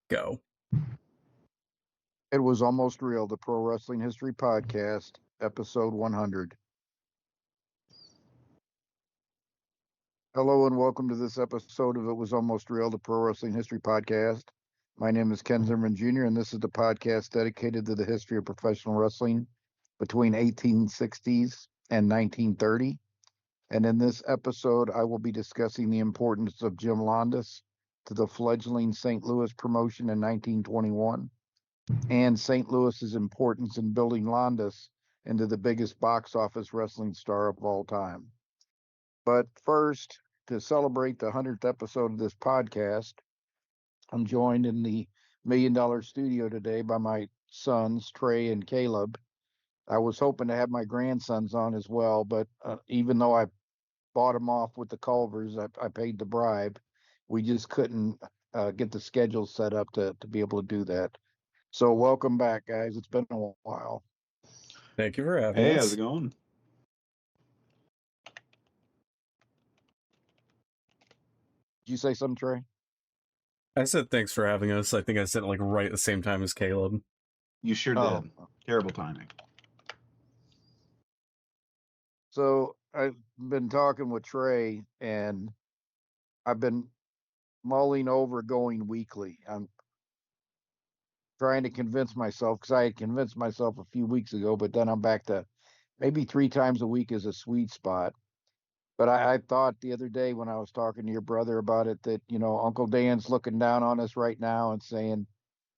Go. It was almost real, the Pro Wrestling History Podcast, episode 100. Hello and welcome to this episode of It Was Almost Real, the Pro Wrestling History Podcast. My name is Ken Zimmerman Jr., and this is the podcast dedicated to the history of professional wrestling between 1860s and 1930. And in this episode, I will be discussing the importance of Jim Londos to the fledgling St. Louis promotion in 1921. And St. Louis's importance in building Londos into the biggest box office wrestling star of all time. But first, to celebrate the 100th episode of this podcast, I'm joined in the $1 Million studio today by my sons, Trey and Caleb. I was hoping to have my grandsons on as well, but even though I bought them off with the Culvers, I paid the bribe. We just couldn't get the schedule set up to be able to do that. So welcome back, guys. It's been a while. Thank you for having us. Hey, how's it going? Did you say something, Trey? I said thanks for having us. I think I said it like right at the same time as Caleb. You sure did. Terrible timing. So I've been talking with Trey, and I've been mulling over going weekly. I'm trying to convince myself, because I had convinced myself a few weeks ago, but then I'm back to maybe 3 times a week is a sweet spot. But I thought the other day when I was talking to your brother about it that, Uncle Dan's looking down on us right now and saying,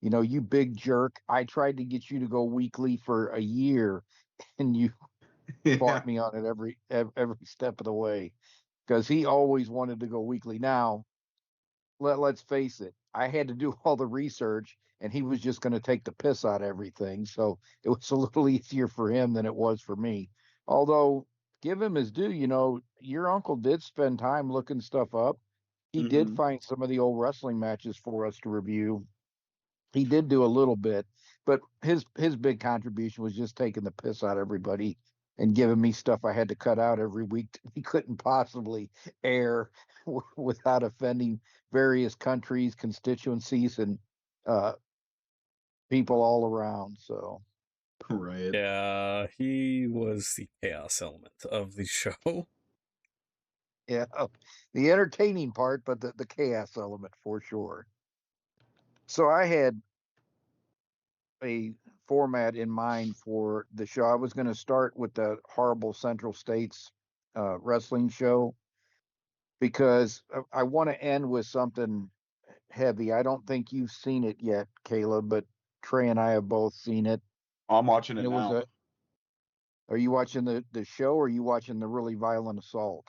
you big jerk, I tried to get you to go weekly for a year and you fought me on it every step of the way, because he always wanted to go weekly. Now, let's face it, I had to do all the research and he was just going to take the piss out of everything. So it was a little easier for him than it was for me. Although, give him his due, your uncle did spend time looking stuff up. He did find some of the old wrestling matches for us to review. He did do a little bit, but his big contribution was just taking the piss out of everybody and giving me stuff I had to cut out every week he couldn't possibly air without offending various countries, constituencies, and people all around. So, right. Yeah, he was the chaos element of the show. Yeah, the entertaining part, but the chaos element for sure. So I had a format in mind for the show. I was going to start with the horrible Central States wrestling show, because I want to end with something heavy. I don't think you've seen it yet, Caleb, but Trey and I have both seen it. I'm watching it now. Are you watching the show, or are you watching the really violent assault?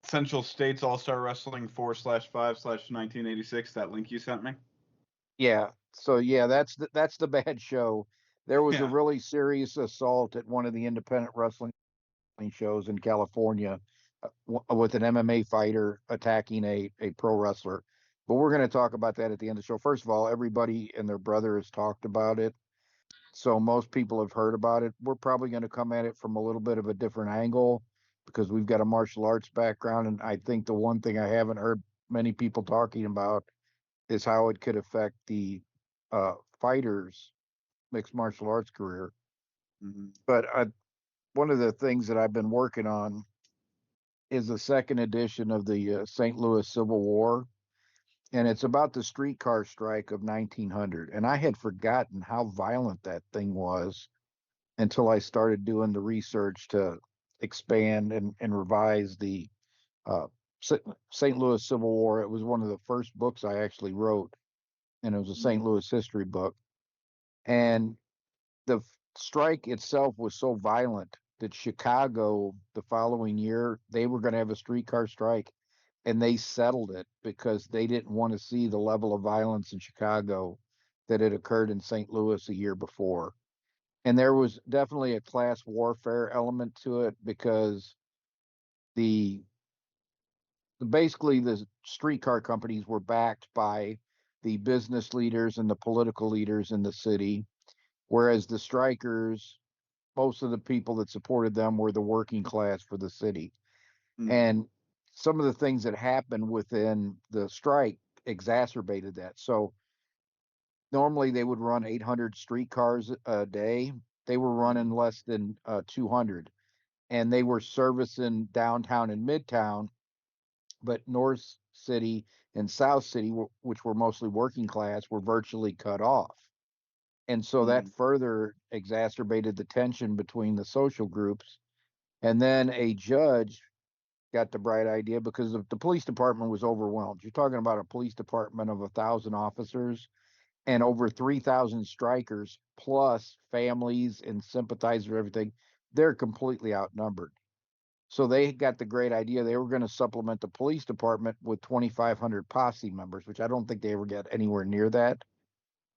Central States All-Star Wrestling 4/5/1986, that link you sent me? Yeah. So yeah, that's the bad show. There was a really serious assault at one of the independent wrestling shows in California with an MMA fighter attacking a pro wrestler. But we're going to talk about that at the end of the show. First of all, everybody and their brother has talked about it, so most people have heard about it. We're probably going to come at it from a little bit of a different angle because we've got a martial arts background, and I think the one thing I haven't heard many people talking about is how it could affect the fighter's mixed martial arts career. But one of the things that I've been working on is the second edition of the St. Louis Civil War, and it's about the streetcar strike of 1900. And I had forgotten how violent that thing was until I started doing the research to expand and revise the St. Louis Civil War. It was one of the first books I actually wrote, and it was a St. Louis history book. And the strike itself was so violent that Chicago, the following year, they were going to have a streetcar strike, and they settled it because they didn't want to see the level of violence in Chicago that had occurred in St. Louis a year before. And there was definitely a class warfare element to it, because basically the streetcar companies were backed by the business leaders and the political leaders in the city, whereas the strikers, most of the people that supported them were the working class for the city. And some of the things that happened within the strike exacerbated that. So normally they would run 800 streetcars a day. They were running less than 200, and they were servicing downtown and midtown, but North City and South City, which were mostly working class, were virtually cut off. And so that further exacerbated the tension between the social groups. And then a judge got the bright idea because the police department was overwhelmed. You're talking about a police department of 1,000 officers and over 3,000 strikers, plus families and sympathizers, everything. They're completely outnumbered. So they got the great idea. They were going to supplement the police department with 2,500 posse members, which I don't think they ever get anywhere near that.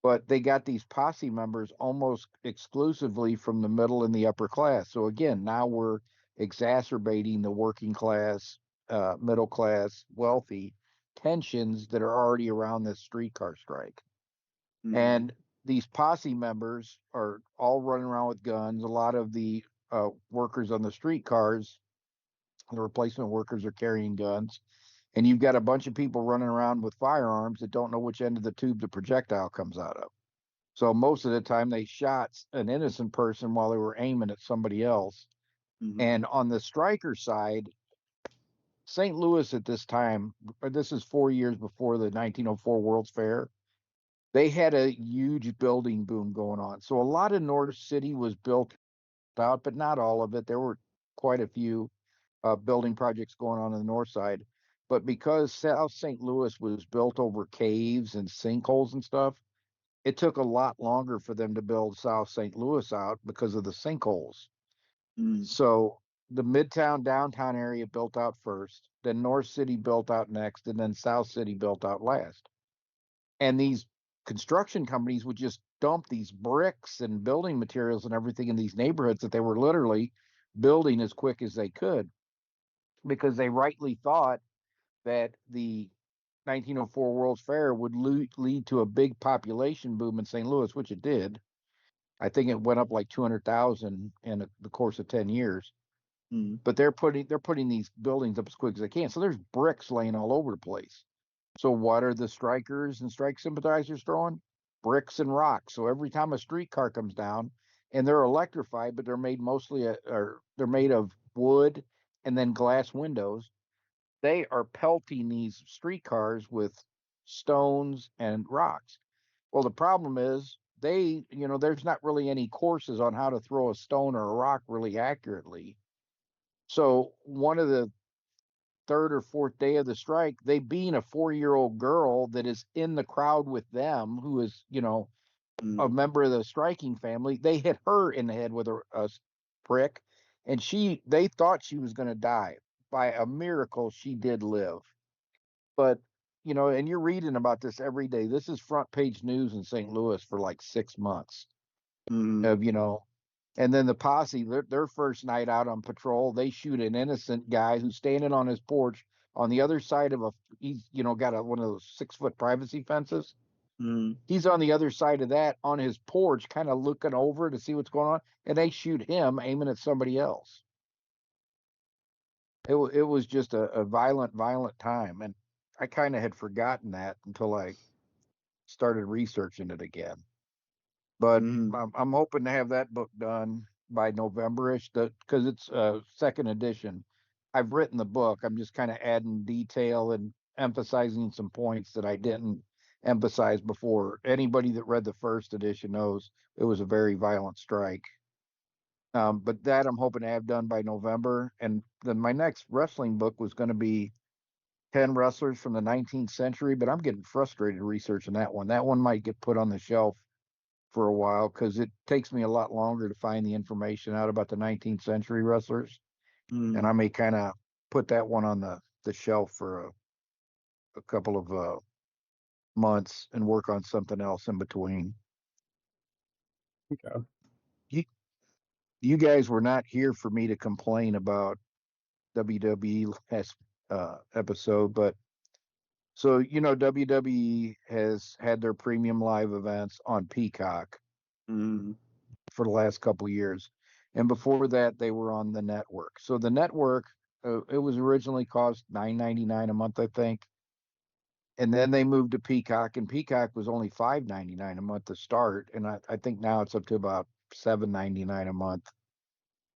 But they got these posse members almost exclusively from the middle and the upper class. So again, now we're exacerbating the working class, middle class, wealthy tensions that are already around this streetcar strike. And these posse members are all running around with guns. A lot of the workers on the streetcars, the replacement workers, are carrying guns. And you've got a bunch of people running around with firearms that don't know which end of the tube the projectile comes out of. So most of the time they shot an innocent person while they were aiming at somebody else. And on the striker side, St. Louis at this time, this is 4 years before the 1904 World's Fair, they had a huge building boom going on. So a lot of North City was built out, but not all of it. There were quite a few building projects going on the north side. But because South St. Louis was built over caves and sinkholes and stuff, it took a lot longer for them to build South St. Louis out because of the sinkholes. So the Midtown downtown area built out first, then North City built out next, and then South City built out last. And these construction companies would just dump these bricks and building materials and everything in these neighborhoods that they were literally building as quick as they could, because they rightly thought that the 1904 World's Fair would lead to a big population boom in St. Louis, which it did. I think it went up like 200,000 in the course of 10 years. But they're putting these buildings up as quick as they can. So there's bricks laying all over the place. So what are the strikers and strike sympathizers throwing? Bricks and rocks. So every time a streetcar comes down, and they're electrified, but they're made mostly or they're made of wood and then glass windows, they are pelting these streetcars with stones and rocks. Well, the problem is there's not really any courses on how to throw a stone or a rock really accurately. So one of the third or fourth day of the strike, they being a 4-year-old girl that is in the crowd with them, who is, a member of the striking family, they hit her in the head with a prick, and they thought she was going to die. By a miracle, she did live. But, and you're reading about this every day. This is front page news in St. Louis for like 6 months of, and then the posse, their first night out on patrol, they shoot an innocent guy who's standing on his porch on the other side of he's, got one of those 6-foot privacy fences. He's on the other side of that on his porch, kind of looking over to see what's going on. And they shoot him aiming at somebody else. It was just a violent time. And I kind of had forgotten that until I started researching it again. But I'm hoping to have that book done by November-ish, because it's a second edition. I've written the book. I'm just kind of adding detail and emphasizing some points that I didn't emphasize before. Anybody that read the first edition knows it was a very violent strike. But that I'm hoping to have done by November. And then my next wrestling book was going to be 10 wrestlers from the 19th century, but I'm getting frustrated researching that one. That one might get put on the shelf for a while because it takes me a lot longer to find the information out about the 19th century wrestlers. And I may kind of put that one on the shelf for a couple of months and work on something else in between. Okay. You guys were not here for me to complain about WWE last episode, but so WWE has had their premium live events on Peacock for the last couple years, and before that they were on the network. So the network, it was originally cost $9.99 a month, I think. And then they moved to Peacock, and Peacock was only $5.99 a month to start, and I think now it's up to about $7.99 a month.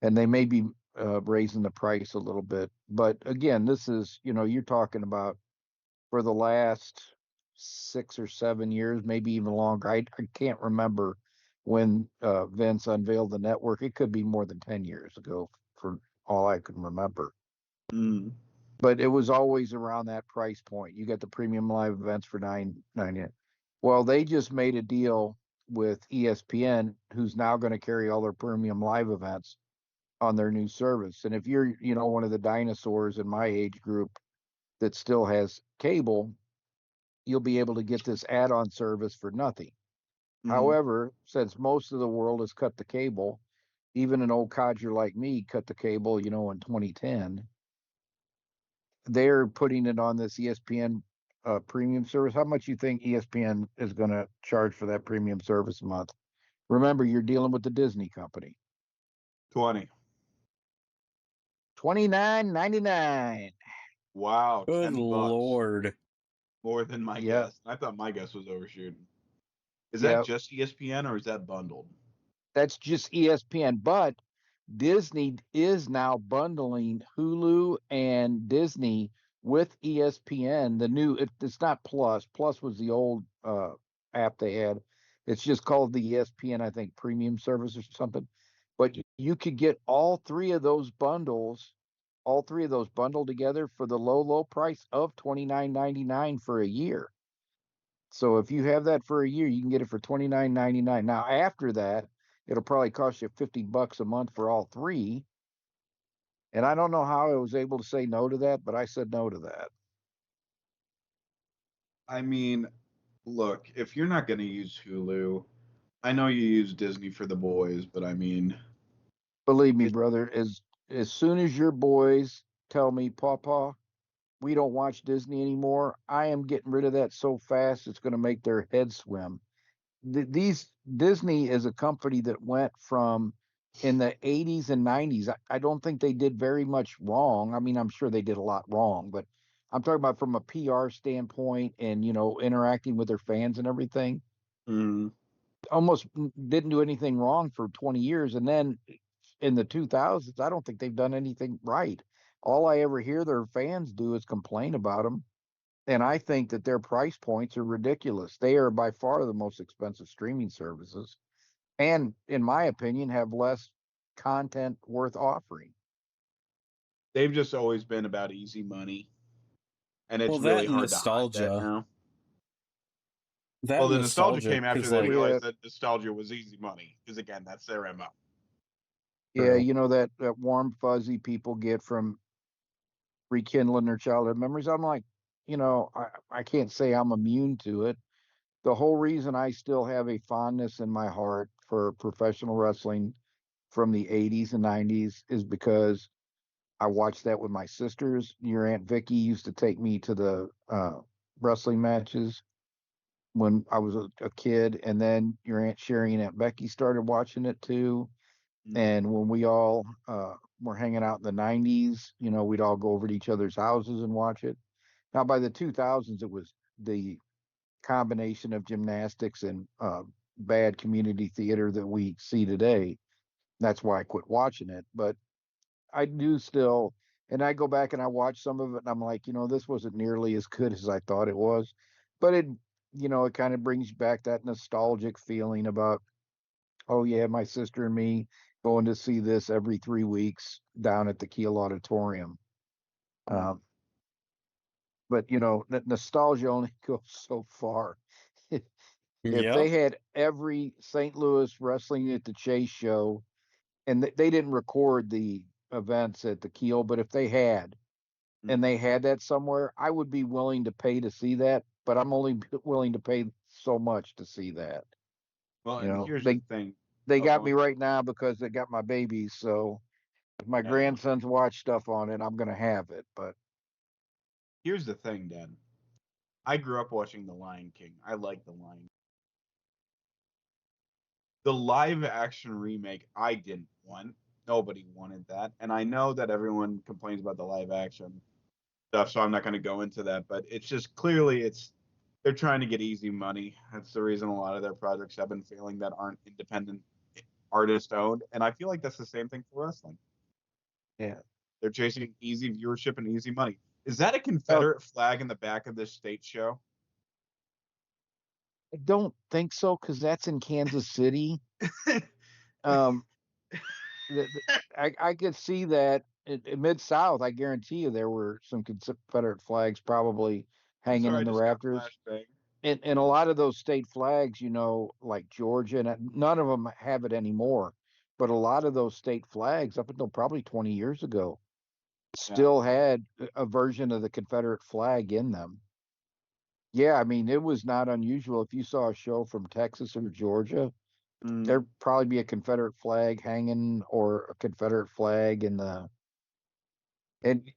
And they may be raising the price a little bit, but again, this is, you're talking about for the last 6 or 7 years, maybe even longer. I can't remember when Vince unveiled the network. It could be more than 10 years ago, for all I can remember. Mm. But it was always around that price point. You got the premium live events for $9.99. Well, they just made a deal with ESPN, who's now going to carry all their premium live events on their new service. And if you're, one of the dinosaurs in my age group that still has cable, you'll be able to get this add-on service for nothing. Mhm. However, since most of the world has cut the cable, even an old codger like me cut the cable, in 2010, they're putting it on this ESPN premium service. How much you think ESPN is going to charge for that premium service a month? Remember, you're dealing with the Disney company. 20. $29.99. Wow. Good $10. lord. More than my Yep. guess. I thought my guess was overshooting. Is Yep. that just ESPN or is that bundled? That's just ESPN, but Disney is now bundling Hulu and Disney with ESPN. The new, it's not Plus. Plus was the old app they had. It's just called the ESPN, I think, premium service or something. But you could get all three of those bundled together for the low price of $29.99 for a year. So if you have that for a year, you can get it for $29.99. Now after that, it'll probably cost you $50 a month for all three. And I don't know how I was able to say no to that, but I said no to that. I mean, look, if you're not going to use Hulu, I know you use Disney for the boys, but I mean, Believe me, brother, as soon as your boys tell me, Pawpaw, we don't watch Disney anymore, I am getting rid of that so fast it's going to make their heads swim. These Disney is a company that went from in the 80s and 90s. I don't think they did very much wrong. I mean, I'm sure they did a lot wrong, but I'm talking about from a PR standpoint and, interacting with their fans and everything. Almost didn't do anything wrong for 20 years. And then in the 2000s, I don't think they've done anything right. All I ever hear their fans do is complain about them. And I think that their price points are ridiculous. They are by far the most expensive streaming services, and in my opinion, have less content worth offering. they've just always been about easy money. And it's Well, really that hard to hide that nostalgia. now. That Well, the nostalgia came after 'cause, they like, realized that nostalgia was easy money. Because again, that's their MO. Yeah, True. that warm fuzzy people get from rekindling their childhood memories. I'm like, I can't say I'm immune to it. The whole reason I still have a fondness in my heart for professional wrestling from the 80s and 90s is because I watched that with my sisters. Your Aunt Vicky used to take me to the wrestling matches when I was a kid, and then your Aunt Sherry and Aunt Becky started watching it too. And when we all were hanging out in the 90s, we'd all go over to each other's houses and watch it. Now, by the 2000s, it was the combination of gymnastics and bad community theater that we see today. That's why I quit watching it. But I do still, and I go back and I watch some of it, and I'm like, this wasn't nearly as good as I thought it was. But it kind of brings back that nostalgic feeling about, oh yeah, my sister and me going to see this every 3 weeks down at the Kiel Auditorium. Um, but nostalgia only goes so far. If they Yep. had every St. Louis Wrestling at the Chase show, and they didn't record the events at the Kiel, but if they had, and they had that somewhere, I would be willing to pay to see that. But I'm only willing to pay so much to see that. Well, and here's They the thing. they Oh, got go me ahead. right now because they got my babies. So if my Yeah. grandsons watch stuff on it, I'm gonna have it. But Here's the thing, Dan. I grew up watching The Lion King. I like The Lion King. The live action remake, I didn't want. Nobody wanted that. And I know that everyone complains about the live action. stuff, so I'm not going to go into that. But it's just clearly they're trying to get easy money. That's the reason a lot of their projects have been failing that aren't independent artist owned. And I feel like that's the same thing for wrestling. Yeah. They're chasing easy viewership and easy money. Is that a Oh, Confederate flag in the back of this state show? I don't think so, because that's in Kansas City. Um, I could see that in Mid-South. I guarantee you there were some Confederate flags probably I'm hanging sorry, I in the just got rafters. flashbang. And a lot of those state flags, like Georgia, and none of them have it anymore. But a lot of those state flags, up until probably 20 years ago, Yeah. still had a version of the Confederate flag in them. Yeah, I mean, it was not unusual. If you saw a show from Texas or Georgia, Mm. there'd probably be a Confederate flag hanging or a Confederate flag in and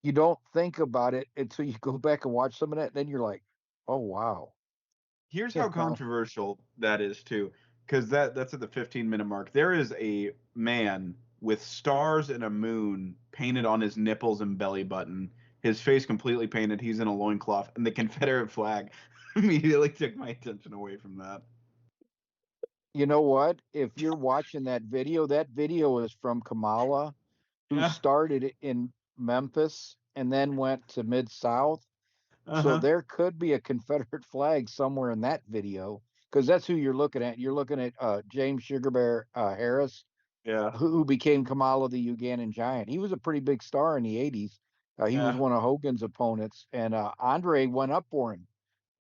you don't think about it until you go back and watch some of that, and then you're like, oh wow. Here's You how know? controversial that is too, because that's at the 15-minute mark. There is a man with stars and a moon painted on his nipples and belly button, his face completely painted. He's in a loincloth, and the Confederate flag immediately took my attention away from that. You know what? If you're watching that video is from Kamala, who Yeah. started in Memphis and then went to Mid-South. So Uh-huh. there could be a Confederate flag somewhere in that video, because that's who you're looking at. You're looking at James Sugar Bear Harris, Yeah. who became Kamala the Ugandan Giant. He was a pretty big star in the 80s. He was Yeah. one of Hogan's opponents, and Andre went up for him.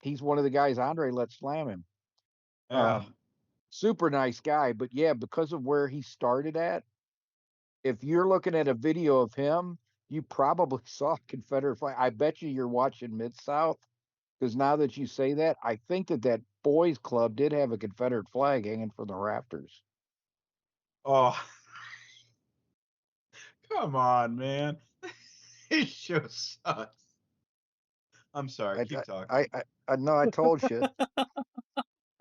He's one of the guys Andre let slam him. Yeah. Super nice guy, but yeah, because of where he started at, if you're looking at a video of him, you probably saw a Confederate flag. I bet you're watching Mid-South, because now that you say that, I think that boys club did have a Confederate flag hanging from the rafters. Oh, come on, man. This show sucks. I'm sorry. I Keep talking. I know I told you.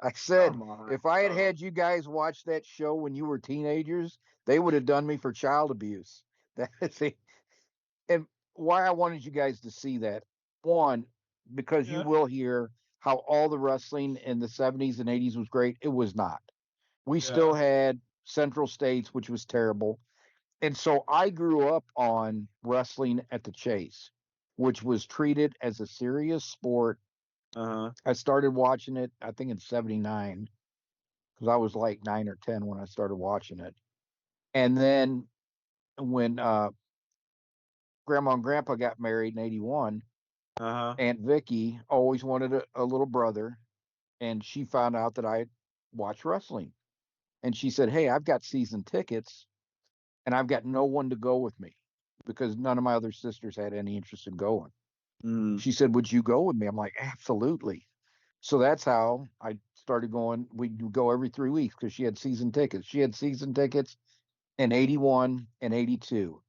I said Come on. if I had Oh. had you guys watch that show when you were teenagers, they would have done me for child abuse. That's it. And why I wanted you guys to see that, one, because you Yeah. will hear how all the wrestling in the 70s and 80s was great. It was not. We still Yeah. had Central States, which was terrible. And so I grew up on wrestling at the Chase, which was treated as a serious sport. Uh-huh. I started watching it, I think, in 79, because I was like 9 or 10 when I started watching it. And then when Grandma and Grandpa got married in 81, Uh-huh. Aunt Vicky always wanted a little brother, and she found out that I watched wrestling. And she said, hey, I've got season tickets, and I've got no one to go with me because none of my other sisters had any interest in going. Mm. She said, would you go with me? I'm like, absolutely. So that's how I started going. We'd go every 3 weeks because she had season tickets. She had season tickets in 81 and 82.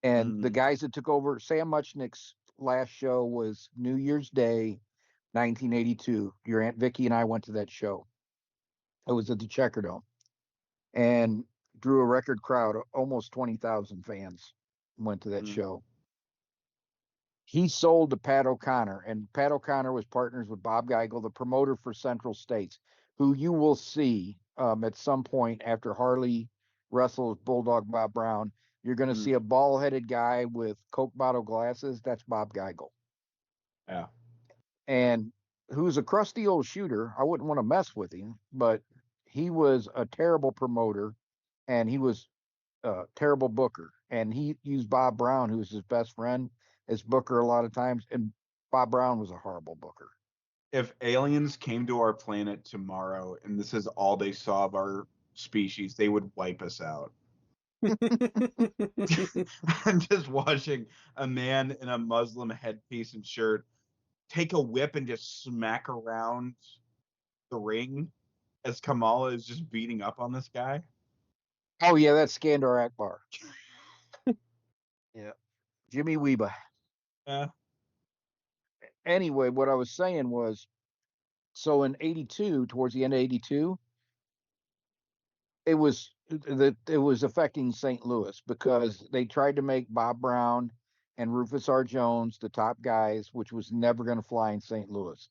And the Mm. guys that took over, Sam Muchnick's last show was New Year's Day, 1982. Your Aunt Vicky and I went to that show. It was at the Checkerdome and drew a record crowd. Almost 20,000 fans went to that Mm. show. He sold to Pat O'Connor, and Pat O'Connor was partners with Bob Geigel, the promoter for Central States, who you will see at some point after Harley wrestles Bulldog Bob Brown. You're going to Mm. see a ball-headed guy with Coke bottle glasses. That's Bob Geigel, Yeah. and who's a crusty old shooter. I wouldn't want to mess with him, but he was a terrible promoter, and he was a terrible booker. And he used Bob Brown, who was his best friend, as booker a lot of times. And Bob Brown was a horrible booker. If aliens came to our planet tomorrow and this is all they saw of our species, they would wipe us out. I'm just watching a man in a Muslim headpiece and shirt take a whip and just smack around the ring as Kamala is just beating up on this guy. Oh yeah, that's Skandar Akbar. Yeah, Jimmy Weeba. Yeah. Anyway, what I was saying was, so in '82, towards the end of '82, it was affecting St. Louis because they tried to make Bob Brown and Rufus R. Jones, the top guys, which was never going to fly in St. Louis.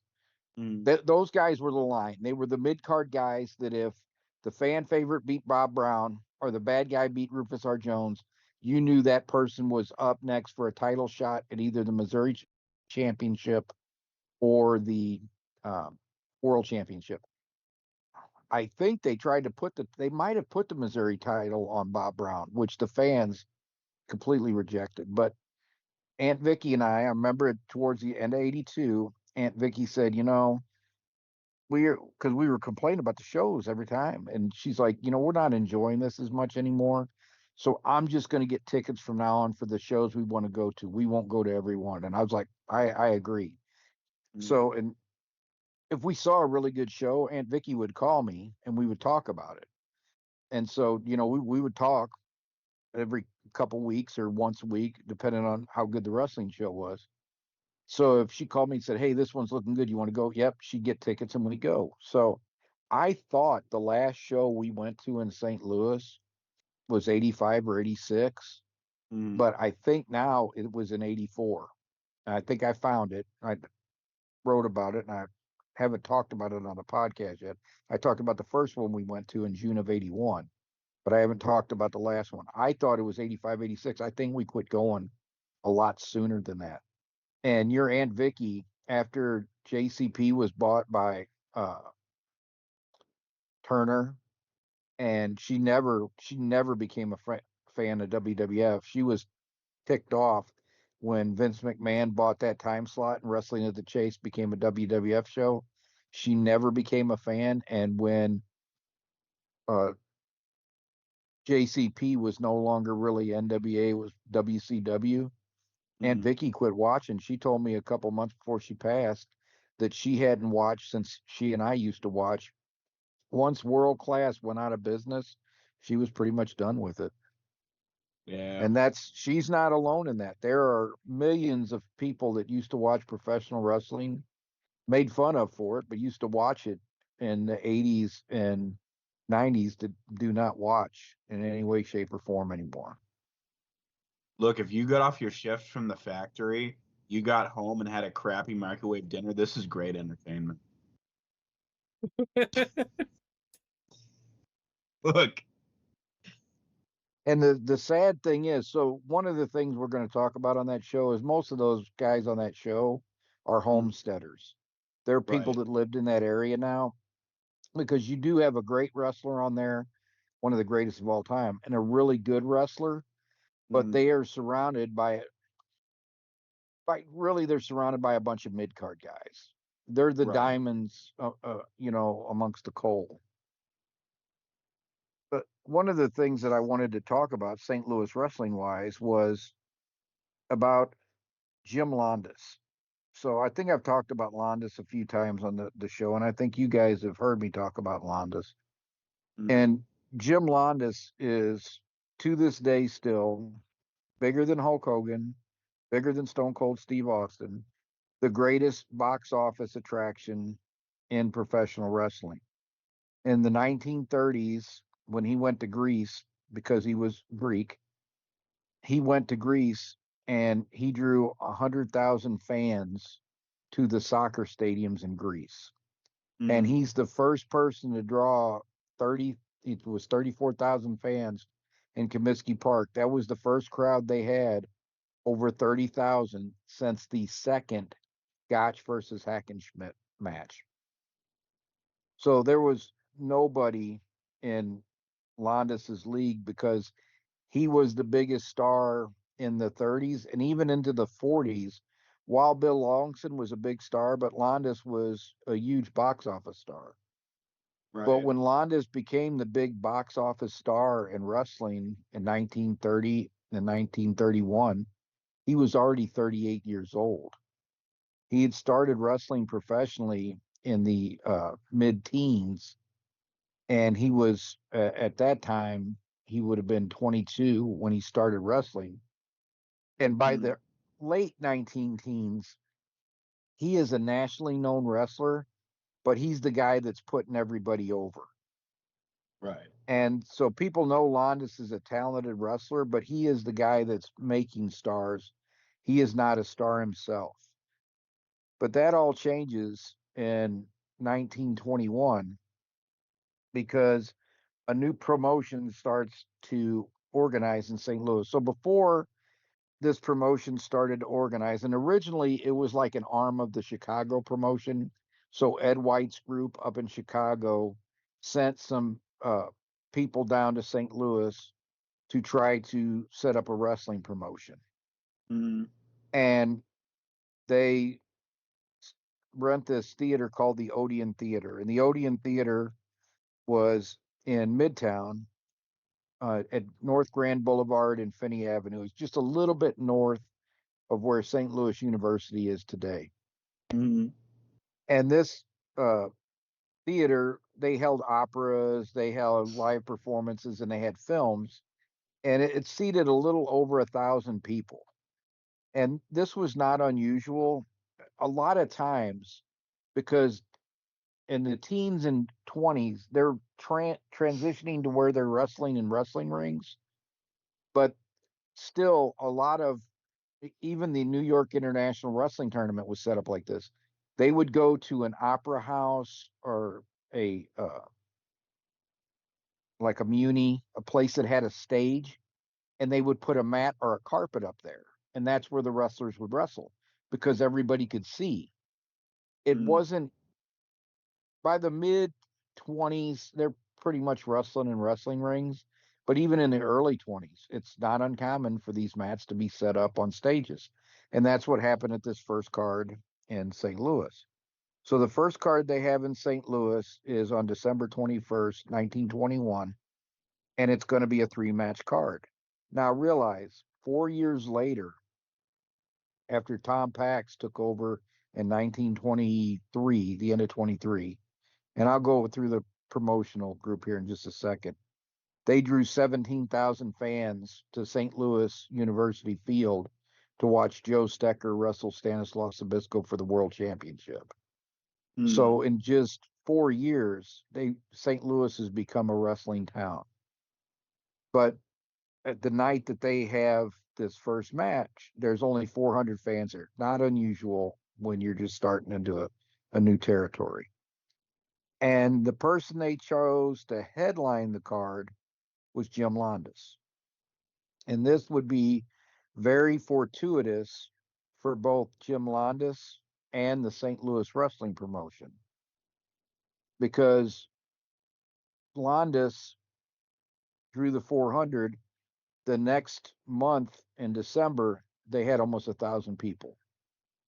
Those guys were the line. They were the mid card guys that if the fan favorite beat Bob Brown or the bad guy beat Rufus R. Jones, you knew that person was up next for a title shot at either the Missouri Championship or the World Championship. I think they tried to they might have put the Missouri title on Bob Brown, which the fans completely rejected. But Aunt Vicky and I remember towards the end of '82, Aunt Vicky said, because we were complaining about the shows every time. And she's like, we're not enjoying this as much anymore. So I'm just going to get tickets from now on for the shows we want to go to. We won't go to every one. And I was like, I agree. So, and if we saw a really good show, Aunt Vicky would call me and we would talk about it. And so, we would talk every couple weeks or once a week, depending on how good the wrestling show was. So if she called me and said, "Hey, this one's looking good. You want to go?" Yep, she'd get tickets and we'd go. So I thought the last show we went to in St. Louis was 85 or 86, but I think now it was in 84. I think I found it. I wrote about it and I haven't talked about it on the podcast yet. I talked about the first one we went to in June of 81, but I haven't talked about the last one. I thought it was 85, 86. I think we quit going a lot sooner than that. And your Aunt Vicky, after JCP was bought by Turner, and she never became a fan of WWF. She was ticked off when Vince McMahon bought that time slot and Wrestling at the Chase became a WWF show. She never became a fan, and when JCP was no longer really NWA, it was WCW. Aunt Vicky quit watching. She told me a couple months before she passed that she hadn't watched since she and I used to watch. Once World Class went out of business, she was pretty much done with it. Yeah. And she's not alone in that. There are millions of people that used to watch professional wrestling, made fun of for it, but used to watch it in the 80s and 90s that do not watch in any way, shape, or form anymore. Look, if you got off your shift from the factory, you got home and had a crappy microwave dinner, this is great entertainment. Look. And the sad thing is, so one of the things we're going to talk about on that show is most of those guys on that show are homesteaders. They're people that lived in that area now, because you do have a great wrestler on there, one of the greatest of all time, and a really good wrestler, but they are surrounded they're surrounded by a bunch of mid-card guys. They're the diamonds, amongst the coal. But one of the things that I wanted to talk about St. Louis wrestling wise was about Jim Londos. So I think I've talked about Londos a few times on the show, and I think you guys have heard me talk about Londos. And Jim Londos is, to this day, still bigger than Hulk Hogan, bigger than Stone Cold Steve Austin, the greatest box office attraction in professional wrestling. In the 1930s, when he went to Greece, because he was Greek, he went to Greece and he drew 100,000 fans to the soccer stadiums in Greece. And he's the first person to draw 34,000 fans in Comiskey Park. That was the first crowd they had over 30,000 since the second Gotch versus Hackenschmidt match. So there was nobody in Londos's league, because he was the biggest star in the 30s and even into the 40s. While Bill Longson was a big star, but Londos was a huge box office star. But when Londos became the big box office star in wrestling in 1930 and 1931, he was already 38 years old. He had started wrestling professionally in the mid-teens, and he was, at that time, he would have been 22 when he started wrestling. And by the late 19 teens, he is a nationally known wrestler, but he's the guy that's putting everybody over. Right. And so people know Londos is a talented wrestler, but he is the guy that's making stars. He is not a star himself. But that all changes in 1921 because a new promotion starts to organize in St. Louis. So before this promotion started to organize, and originally it was like an arm of the Chicago promotion. So Ed White's group up in Chicago sent some people down to St. Louis to try to set up a wrestling promotion. Mm-hmm. And they rent this theater called the Odeon Theater. And the Odeon Theater was in Midtown at North Grand Boulevard and Finney Avenue. It's just a little bit north of where St. Louis University is today. Mm-hmm. And this theater, they held operas, they held live performances, and they had films. And it seated a little over 1,000 people. And this was not unusual. A lot of times, because in the teens and 20s, they're transitioning to where they're wrestling in wrestling rings. But still, a lot of even the New York International Wrestling Tournament was set up like this. They would go to an opera house or a like a muni, a place that had a stage, and they would put a mat or a carpet up there, and that's where the wrestlers would wrestle because everybody could see. It wasn't by the mid 20s, they're pretty much wrestling in wrestling rings. But even in the early 20s, it's not uncommon for these mats to be set up on stages. And that's what happened at this first card in St. Louis. So the first card they have in St. Louis is on December 21st, 1921, and it's going to be a 3-match card. Now realize 4 years later, after Tom Pax took over in 1923, the end of 23, and I'll go through the promotional group here in just a second. They drew 17,000 fans to St. Louis University Field to watch Joe Stecker wrestle Stanislav Sabisco for the World Championship. So in just 4 years, St. Louis has become a wrestling town. But at the night that they have this first match, there's only 400 fans there. Not unusual when you're just starting into a new territory. And the person they chose to headline the card was Jim Londos. And this would be very fortuitous for both Jim Londos and the St. Louis wrestling promotion, because Londos drew the 400. The next month in December, they had almost 1,000 people.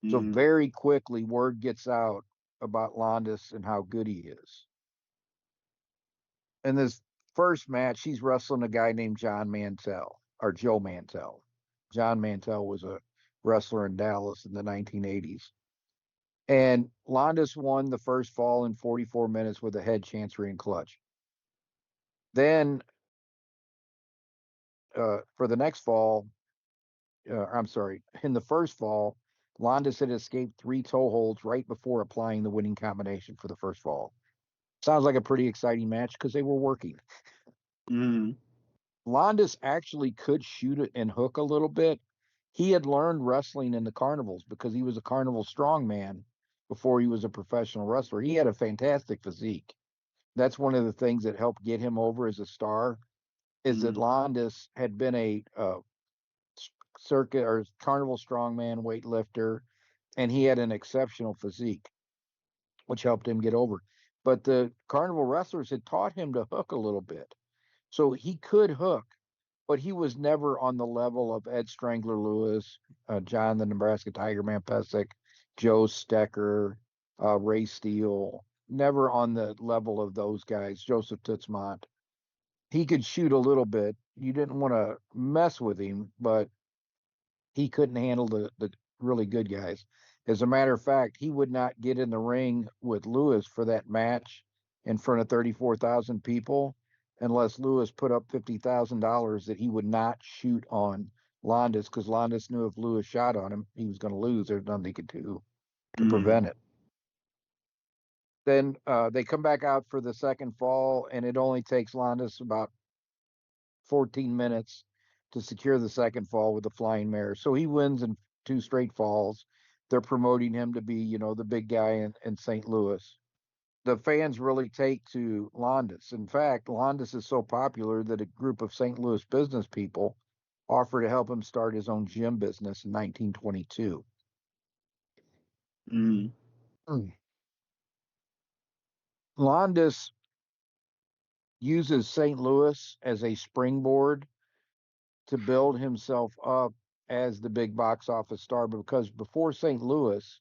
So very quickly, word gets out about Londos and how good he is. In this first match, he's wrestling a guy named John Mantell, or Joe Mantell. John Mantell was a wrestler in Dallas in the 1980s. And Londos won the first fall in 44 minutes with a head chancery and clutch. Then for the next fall, I'm sorry, in the first fall, Londos had escaped 3 toe holds right before applying the winning combination for the first fall. Sounds like a pretty exciting match because they were working. Londos actually could shoot it and hook a little bit. He had learned wrestling in the carnivals because he was a carnival strongman before he was a professional wrestler. He had a fantastic physique. That's one of the things that helped get him over as a star, is that Londos had been a circuit or carnival strongman weightlifter, and he had an exceptional physique, which helped him get over. But the carnival wrestlers had taught him to hook a little bit. So he could hook, but he was never on the level of Ed Strangler Lewis, John the Nebraska Tiger Man Pesic, Joe Stecker, Ray Steele, never on the level of those guys, Joseph Tootsmont. He could shoot a little bit. You didn't want to mess with him, but he couldn't handle the really good guys. As a matter of fact, he would not get in the ring with Lewis for that match in front of 34,000 people unless Lewis put up $50,000 that he would not shoot on Londos, because Londos knew if Lewis shot on him, he was going to lose. There's nothing he could do to prevent it. Then they come back out for the second fall, and it only takes Londos about 14 minutes to secure the second fall with the flying mare. So he wins in two straight falls. They're promoting him to be, the big guy in St. Louis. The fans really take to Londos. In fact, Londos is so popular that a group of St. Louis business people offered to help him start his own gym business in 1922. Mm. Londos uses St. Louis as a springboard to build himself up as the big box office star, because before St. Louis,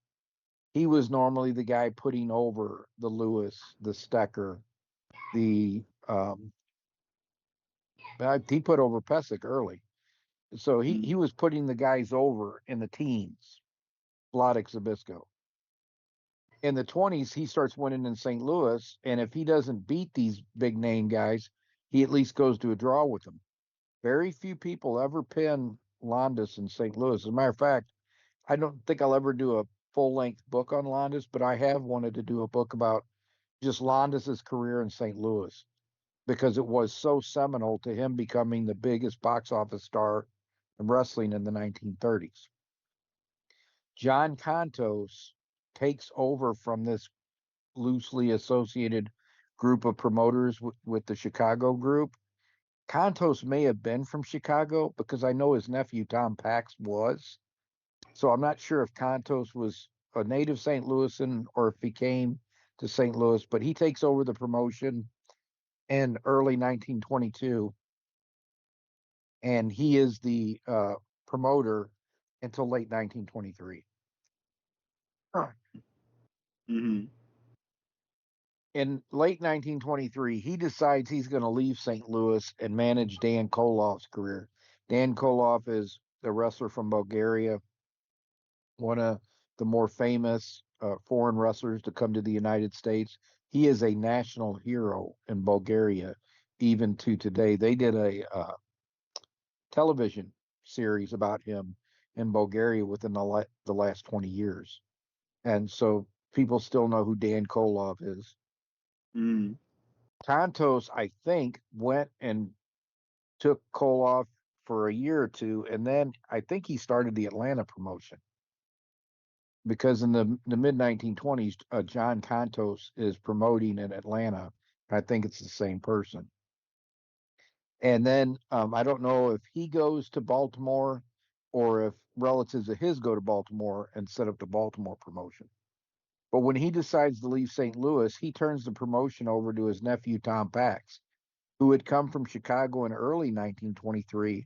he was normally the guy putting over the Lewis, the Stecker, the he put over Pesic early. So he was putting the guys over in the teens, Vladek Zabisco. In the 20s, he starts winning in St. Louis, and if he doesn't beat these big name guys, he at least goes to a draw with them. Very few people ever pin Londos in St. Louis. As a matter of fact, I don't think I'll ever do a full-length book on Londos, but I have wanted to do a book about just Londos's career in St. Louis, because it was so seminal to him becoming the biggest box office star in wrestling in the 1930s. John Contos takes over from this loosely associated group of promoters with the Chicago group. Contos may have been from Chicago, because I know his nephew Tom Pax was. So I'm not sure if Contos was a native St. Louisan or if he came to St. Louis, but he takes over the promotion in early 1922, and he is the promoter until late 1923. Mm-hmm. In late 1923, he decides he's going to leave St. Louis and manage Dan Koloff's career. Dan Koloff is a wrestler from Bulgaria, one of the more famous foreign wrestlers to come to the United States. He is a national hero in Bulgaria, even to today. They did a television series about him in Bulgaria within the last 20 years. And so people still know who Dan Koloff is. Mm. Contos, I think, went and took Koloff for a year or two, and then I think he started the Atlanta promotion, because in the mid 1920s, John Contos is promoting in Atlanta. I think it's the same person. And then I don't know if he goes to Baltimore or if relatives of his go to Baltimore and set up the Baltimore promotion. But when he decides to leave St. Louis, he turns the promotion over to his nephew, Tom Pax, who had come from Chicago in early 1923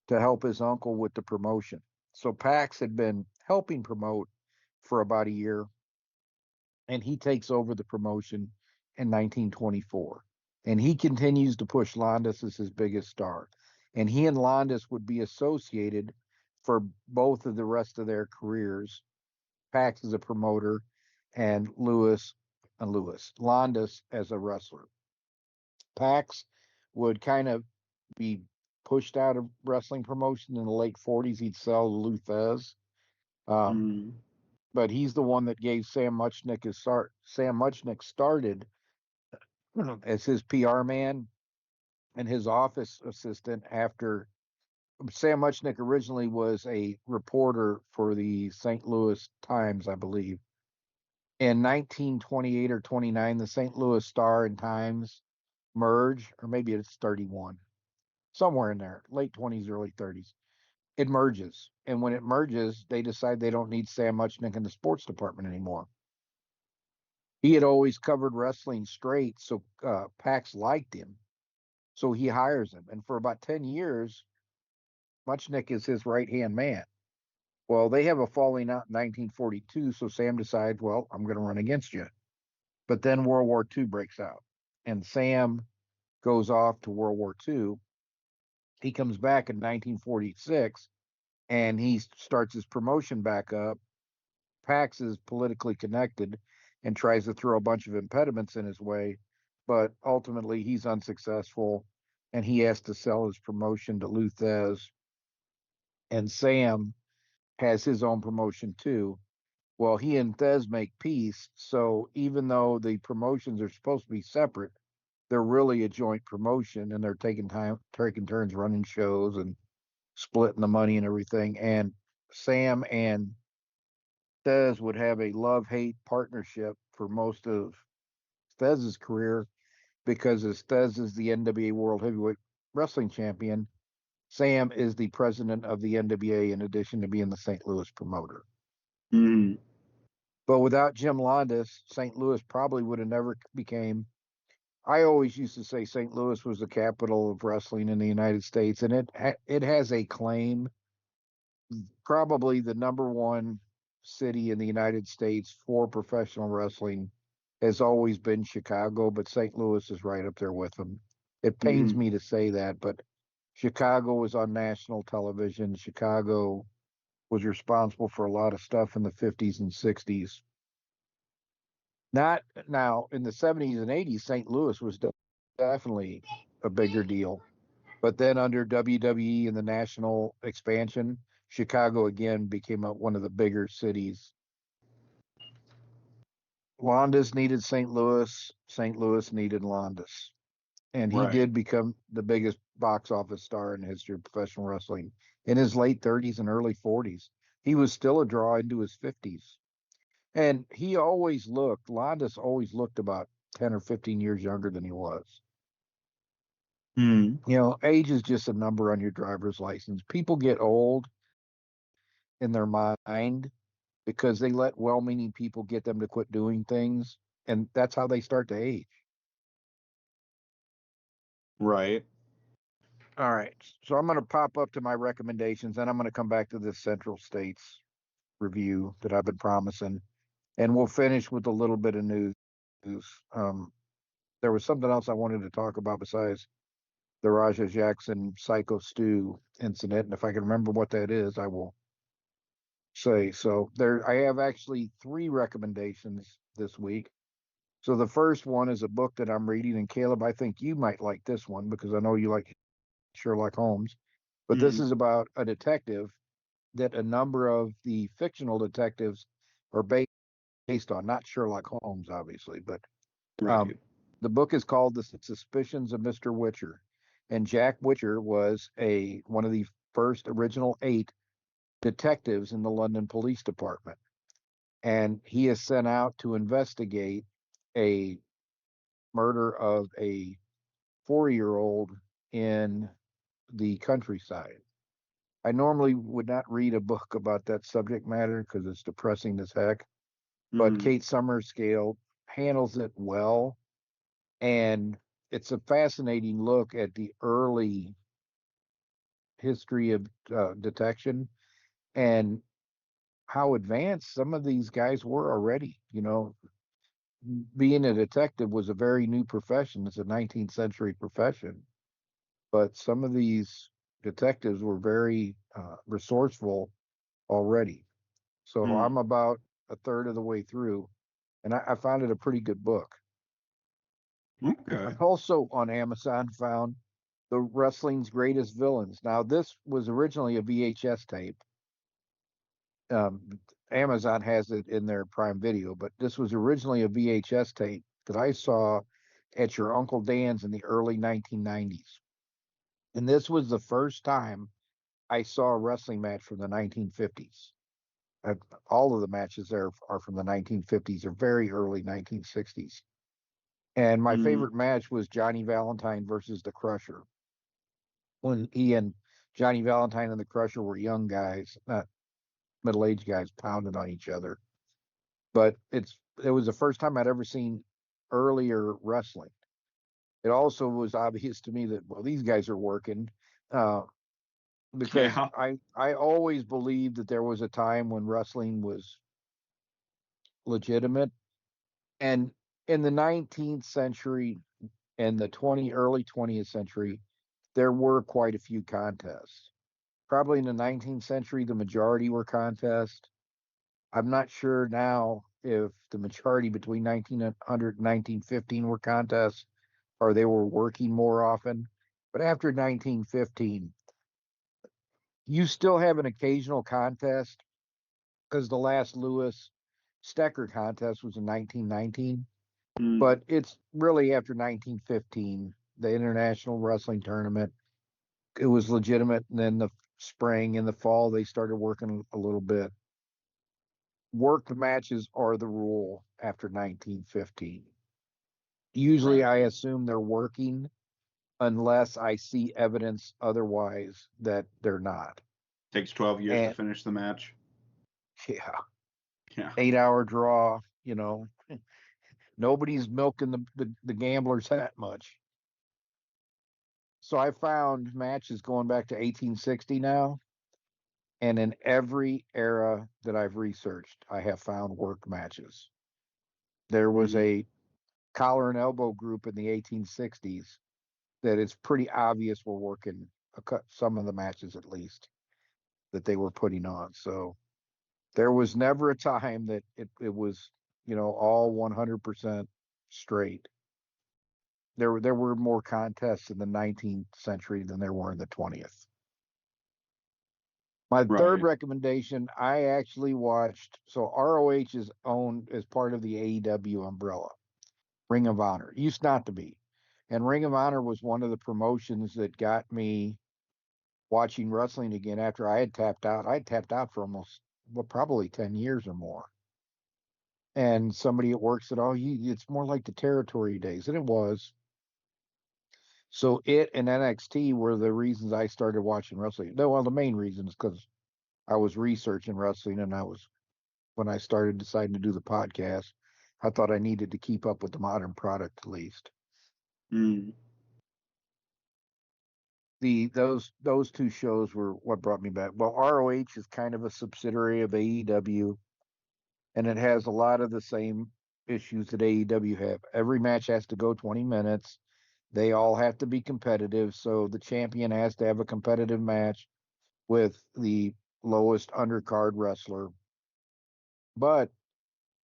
to help his uncle with the promotion. So Pax had been helping promote for about a year, and he takes over the promotion in 1924. And he continues to push Londos as his biggest star. And he and Londos would be associated for both of the rest of their careers. Pax as a promoter, and Londos as a wrestler. Pax would kind of be pushed out of wrestling promotion in the late 40s. He'd sell to Lou Thesz. But he's the one that gave Sam Muchnick his start. Sam Muchnick started as his PR man and his office assistant after Sam Muchnick originally was a reporter for the St. Louis Times, I believe. In 1928 or 29, the St. Louis Star and Times merge, or maybe it's 31, somewhere in there, late 20s, early 30s. It merges. And when it merges, they decide they don't need Sam Muchnick in the sports department anymore. He had always covered wrestling straight, so Pax liked him. So he hires him. And for about 10 years, Muchnick is his right-hand man. Well, they have a falling out in 1942, so Sam decides, well, I'm going to run against you. But then World War II breaks out, and Sam goes off to World War II. He comes back in 1946, and he starts his promotion back up. Pax is politically connected and tries to throw a bunch of impediments in his way, but ultimately he's unsuccessful, and he has to sell his promotion to Lou Thesz. And Sam has his own promotion too. Well, he and Thesz make peace, so even though the promotions are supposed to be separate, they're really a joint promotion, and they're taking turns running shows and splitting the money and everything. And Sam and Stez would have a love-hate partnership for most of Stez's career, because as Stez is the NWA World Heavyweight Wrestling Champion, Sam is the president of the NWA in addition to being the St. Louis promoter. Mm. But without Jim Londos, St. Louis probably would have never became. I always used to say St. Louis was the capital of wrestling in the United States, and it has a claim. Probably the number one city in the United States for professional wrestling has always been Chicago, but St. Louis is right up there with them. It pains me to say that, but Chicago was on national television. Chicago was responsible for a lot of stuff in the 50s and 60s. Not now in the 70s and 80s, St. Louis was definitely a bigger deal. But then under WWE and the national expansion, Chicago again became one of the bigger cities. Londos needed St. Louis. St. Louis needed Londos. And he did become the biggest box office star in the history of professional wrestling in his late 30s and early 40s. He was still a draw into his 50s. And Londos always looked about 10 or 15 years younger than he was. Mm. You know, age is just a number on your driver's license. People get old in their mind because they let well-meaning people get them to quit doing things, and that's how they start to age. Right. All right, so I'm going to pop up to my recommendations, and I'm going to come back to this Central States review that I've been promising, and we'll finish with a little bit of news. There was something else I wanted to talk about besides the Raja Jackson Psycho Stew incident, and if I can remember what that is, I will say. So I have actually 3 recommendations this week. So the first one is a book that I'm reading, and Caleb, I think you might like this one because I know you like Sherlock Holmes. But this is about a detective that a number of the fictional detectives are based on, not Sherlock Holmes, obviously, but the book is called The Suspicions of Mr. Witcher. And Jack Witcher was one of the first original 8 detectives in the London Police Department. And he is sent out to investigate a murder of a 4-year-old in the countryside. I normally would not read a book about that subject matter because it's depressing as heck. But Kate Summerscale handles it well. And it's a fascinating look at the early history of detection and how advanced some of these guys were already. You know, being a detective was a very new profession. It's a 19th century profession. But some of these detectives were very resourceful already. So I'm about a third of the way through, and I found it a pretty good book. Okay. I also on Amazon found The Wrestling's Greatest Villains. Now, this was originally a VHS tape. Amazon has it in their Prime Video, but this was originally a VHS tape that I saw at your Uncle Dan's in the early 1990s. And this was the first time I saw a wrestling match from the 1950s. All of the matches there are from the 1950s or very early 1960s. And my favorite match was Johnny Valentine versus the Crusher. When he and Johnny Valentine and the Crusher were young guys, not middle-aged guys, pounding on each other. But it was the first time I'd ever seen earlier wrestling. It also was obvious to me that, well, these guys are working. Because I always believed that there was a time when wrestling was legitimate. And in the 19th century and the early 20th century, there were quite a few contests. Probably in the 19th century, the majority were contests. I'm not sure now if the majority between 1900 and 1915 were contests or they were working more often. But after 1915, you still have an occasional contest because the last Lewis Stecker contest was in 1919. But it's really after 1915, the International Wrestling Tournament, it was legitimate. And then spring. In the fall, they started working a little bit. Worked matches are the rule after 1915. Usually, Right. I assume they're working unless I see evidence otherwise that they're not. Takes 12 years to And finish the match. yeah, Yeah. 8-hour draw, nobody's milking the gamblers that much. So I found matches going back to 1860 now. And in every era that I've researched, I have found work matches. There was a collar and elbow group in the 1860s that it's pretty obvious were working some of the matches at least that they were putting on. So there was never a time that it was, all 100% straight. There were more contests in the 19th century than there were in the 20th. My third Right. recommendation, I actually watched. So ROH is owned as part of the AEW umbrella. Ring of Honor used not to be, and Ring of Honor was one of the promotions that got me watching wrestling again after I had tapped out. I had tapped out for almost, probably 10 years or more. And somebody at work said, "Oh, it's more like the territory days," and it was. So it and NXT were the reasons I started watching wrestling. No, well, the main reason is because I was researching wrestling, and when I started deciding to do the podcast, I thought I needed to keep up with the modern product at least. Mm. Those two shows were what brought me back. Well, ROH is kind of a subsidiary of AEW, and it has a lot of the same issues that AEW have. Every match has to go 20 minutes. They all have to be competitive, so the champion has to have a competitive match with the lowest undercard wrestler. But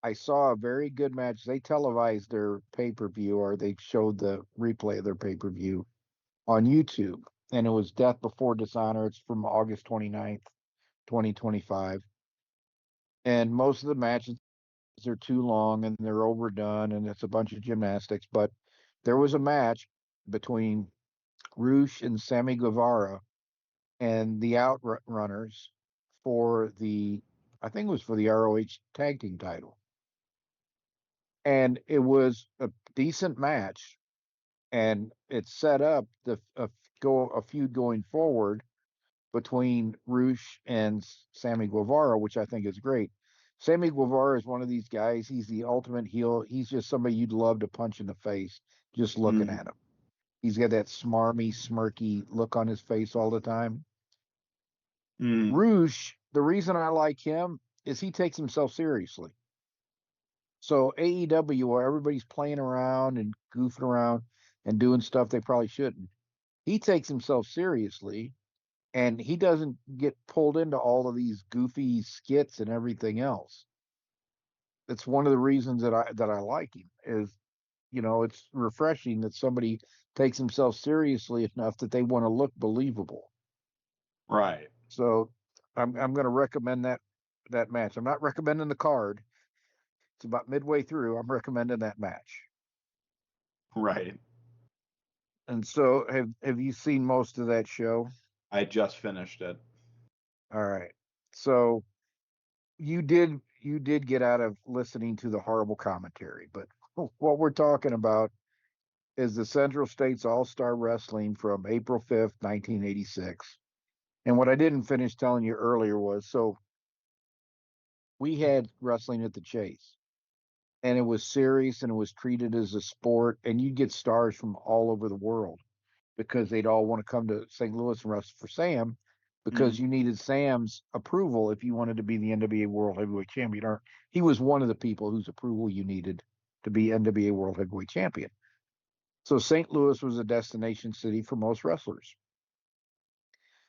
I saw a very good match. They televised their pay-per-view, or they showed the replay of their pay-per-view on YouTube. And it was Death Before Dishonor. It's from August 29th, 2025. And most of the matches are too long and they're overdone and it's a bunch of gymnastics. But there was a match between Roosh and Sammy Guevara and the Outrunners for I think it was for the ROH tag team title. And it was a decent match, and it set up a feud going forward between Roosh and Sammy Guevara, which I think is great. Sammy Guevara is one of these guys. He's the ultimate heel. He's just somebody you'd love to punch in the face just looking at him. He's got that smarmy, smirky look on his face all the time. Roosh, the reason I like him is he takes himself seriously. So AEW, where everybody's playing around and goofing around and doing stuff they probably shouldn't, he takes himself seriously, and he doesn't get pulled into all of these goofy skits and everything else. It's one of the reasons that I like him is, it's refreshing that somebody takes himself seriously enough that they want to look believable. Right. So I'm going to recommend that match. I'm not recommending the card. It's about midway through. I'm recommending that match. Right. And so have you seen most of that show? I just finished it. All right. So you did get out of listening to the horrible commentary, but what we're talking about is the Central States All-Star Wrestling from April 5th, 1986. And what I didn't finish telling you earlier was, so we had wrestling at the Chase, and it was serious and it was treated as a sport, and you'd get stars from all over the world because they'd all want to come to St. Louis and wrestle for Sam, because you needed Sam's approval if you wanted to be the NWA World Heavyweight Champion. Or he was one of the people whose approval you needed to be NWA World Heavyweight Champion. So St. Louis was a destination city for most wrestlers.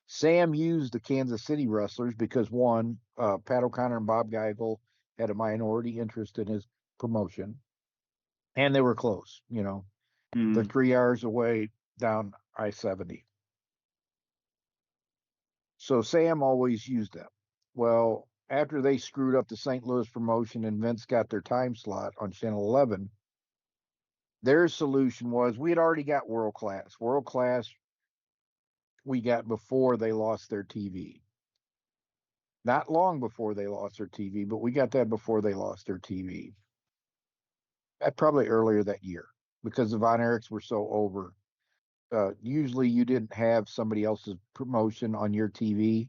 Sam used the Kansas City wrestlers because, one, Pat O'Connor and Bob Geigel had a minority interest in his promotion, and they were close. They're 3 hours away down I-70. So Sam always used them. Well, after they screwed up the St. Louis promotion and Vince got their time slot on Channel 11, their solution was, we had already got world class. World class we got before they lost their TV. Not long before they lost their TV, but we got that before they lost their TV. Probably earlier that year because the Von Erichs were so over. Usually you didn't have somebody else's promotion on your TV,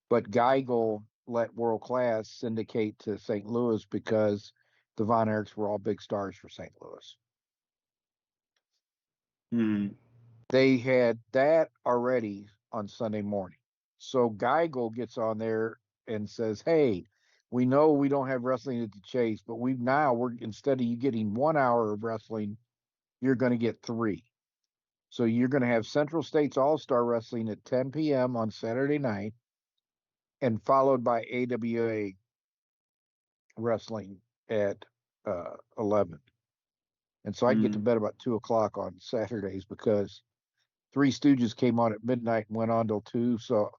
but Geigel let World Class syndicate to St. Louis because the Von Erichs were all big stars for St. Louis. Mm. They had that already on Sunday morning. So Geigel gets on there and says, "Hey, we know we don't have wrestling at the Chase, but we're instead of you getting 1 hour of wrestling, you're going to get 3. So you're going to have Central States All-Star Wrestling at 10 p.m. on Saturday night, and followed by AWA Wrestling at 11. And so I get to bed about 2 o'clock on Saturdays because Three Stooges came on at midnight and went on till 2. So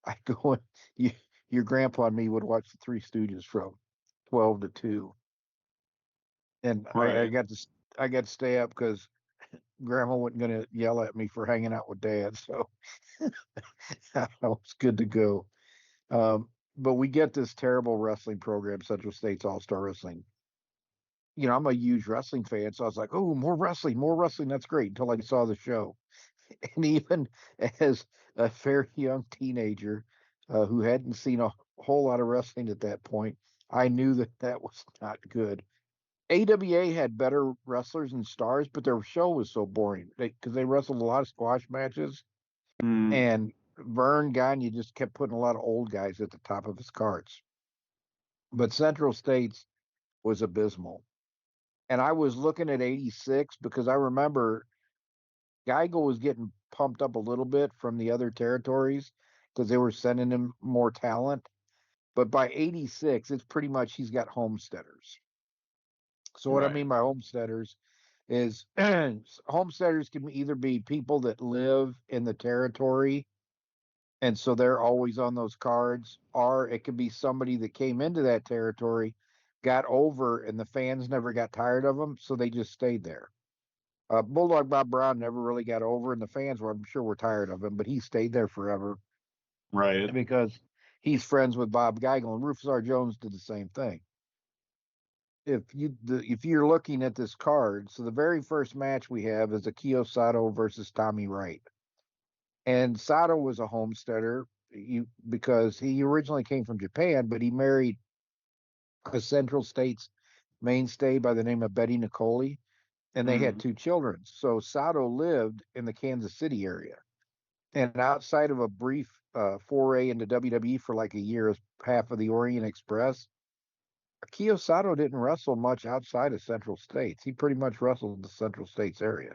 I go and your grandpa and me would watch the Three Stooges from 12 to 2. And I got to stay up because Grandma wasn't going to yell at me for hanging out with Dad. So I was good to go. But we get this terrible wrestling program, Central States All-Star Wrestling. I'm a huge wrestling fan, so I was like, "Oh, more wrestling, more wrestling. That's great." Until I saw the show, and even as a very young teenager who hadn't seen a whole lot of wrestling at that point, I knew that was not good. AWA had better wrestlers and stars, but their show was so boring because they wrestled a lot of squash matches, and Vern Gagne just kept putting a lot of old guys at the top of his cards. But Central States was abysmal. And I was looking at 86 because I remember Geigel was getting pumped up a little bit from the other territories because they were sending him more talent. But by 86, it's pretty much he's got homesteaders. So what I mean by homesteaders is homesteaders can either be people that live in the territory and so they're always on those cards, or it could be somebody that came into that territory, got over, and the fans never got tired of them, so they just stayed there. Bulldog Bob Brown never really got over, and the fans were, I'm sure, were tired of him, but he stayed there forever. Right. Because he's friends with Bob Geigel, and Rufus R. Jones did the same thing. If you're looking at this card, so the very first match we have is Akio Sato versus Tommy Wright. And Sato was a homesteader because he originally came from Japan, but he married a Central States mainstay by the name of Betty Nicoli, and they had 2 children. So Sato lived in the Kansas City area. And outside of a brief foray into WWE for like a year as half of the Orient Express, Akio Sato didn't wrestle much outside of Central States. He pretty much wrestled the Central States area.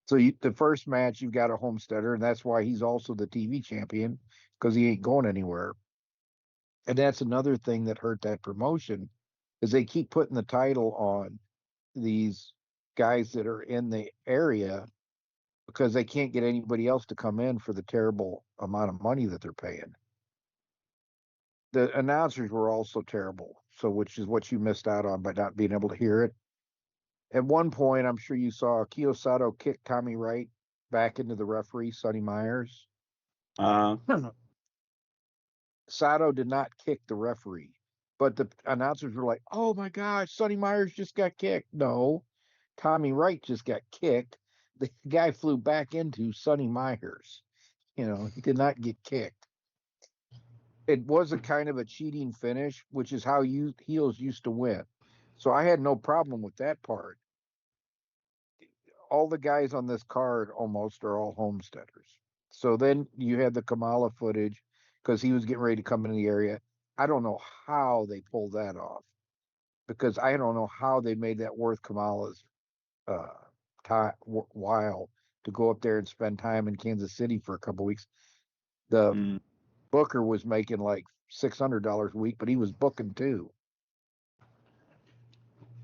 So the first match, you've got a homesteader, and that's why he's also the TV champion, because he ain't going anywhere. And that's another thing that hurt that promotion, is they keep putting the title on these guys that are in the area because they can't get anybody else to come in for the terrible amount of money that they're paying. The announcers were also terrible, so which is what you missed out on by not being able to hear it. At one point, I'm sure you saw Akio Sato kick Tommy Wright back into the referee, Sonny Myers. Sato did not kick the referee, but the announcers were like, "Oh my gosh, Sonny Myers just got kicked." No, Tommy Wright just got kicked. The guy flew back into Sonny Myers. He did not get kicked. It was a kind of a cheating finish, which is how heels used to win. So I had no problem with that part. All the guys on this card almost are all homesteaders. So then you had the Kamala footage because he was getting ready to come into the area. I don't know how they pulled that off because I don't know how they made that worth Kamala's while to go up there and spend time in Kansas City for a couple weeks. The booker was making like $600 a week, but he was booking too.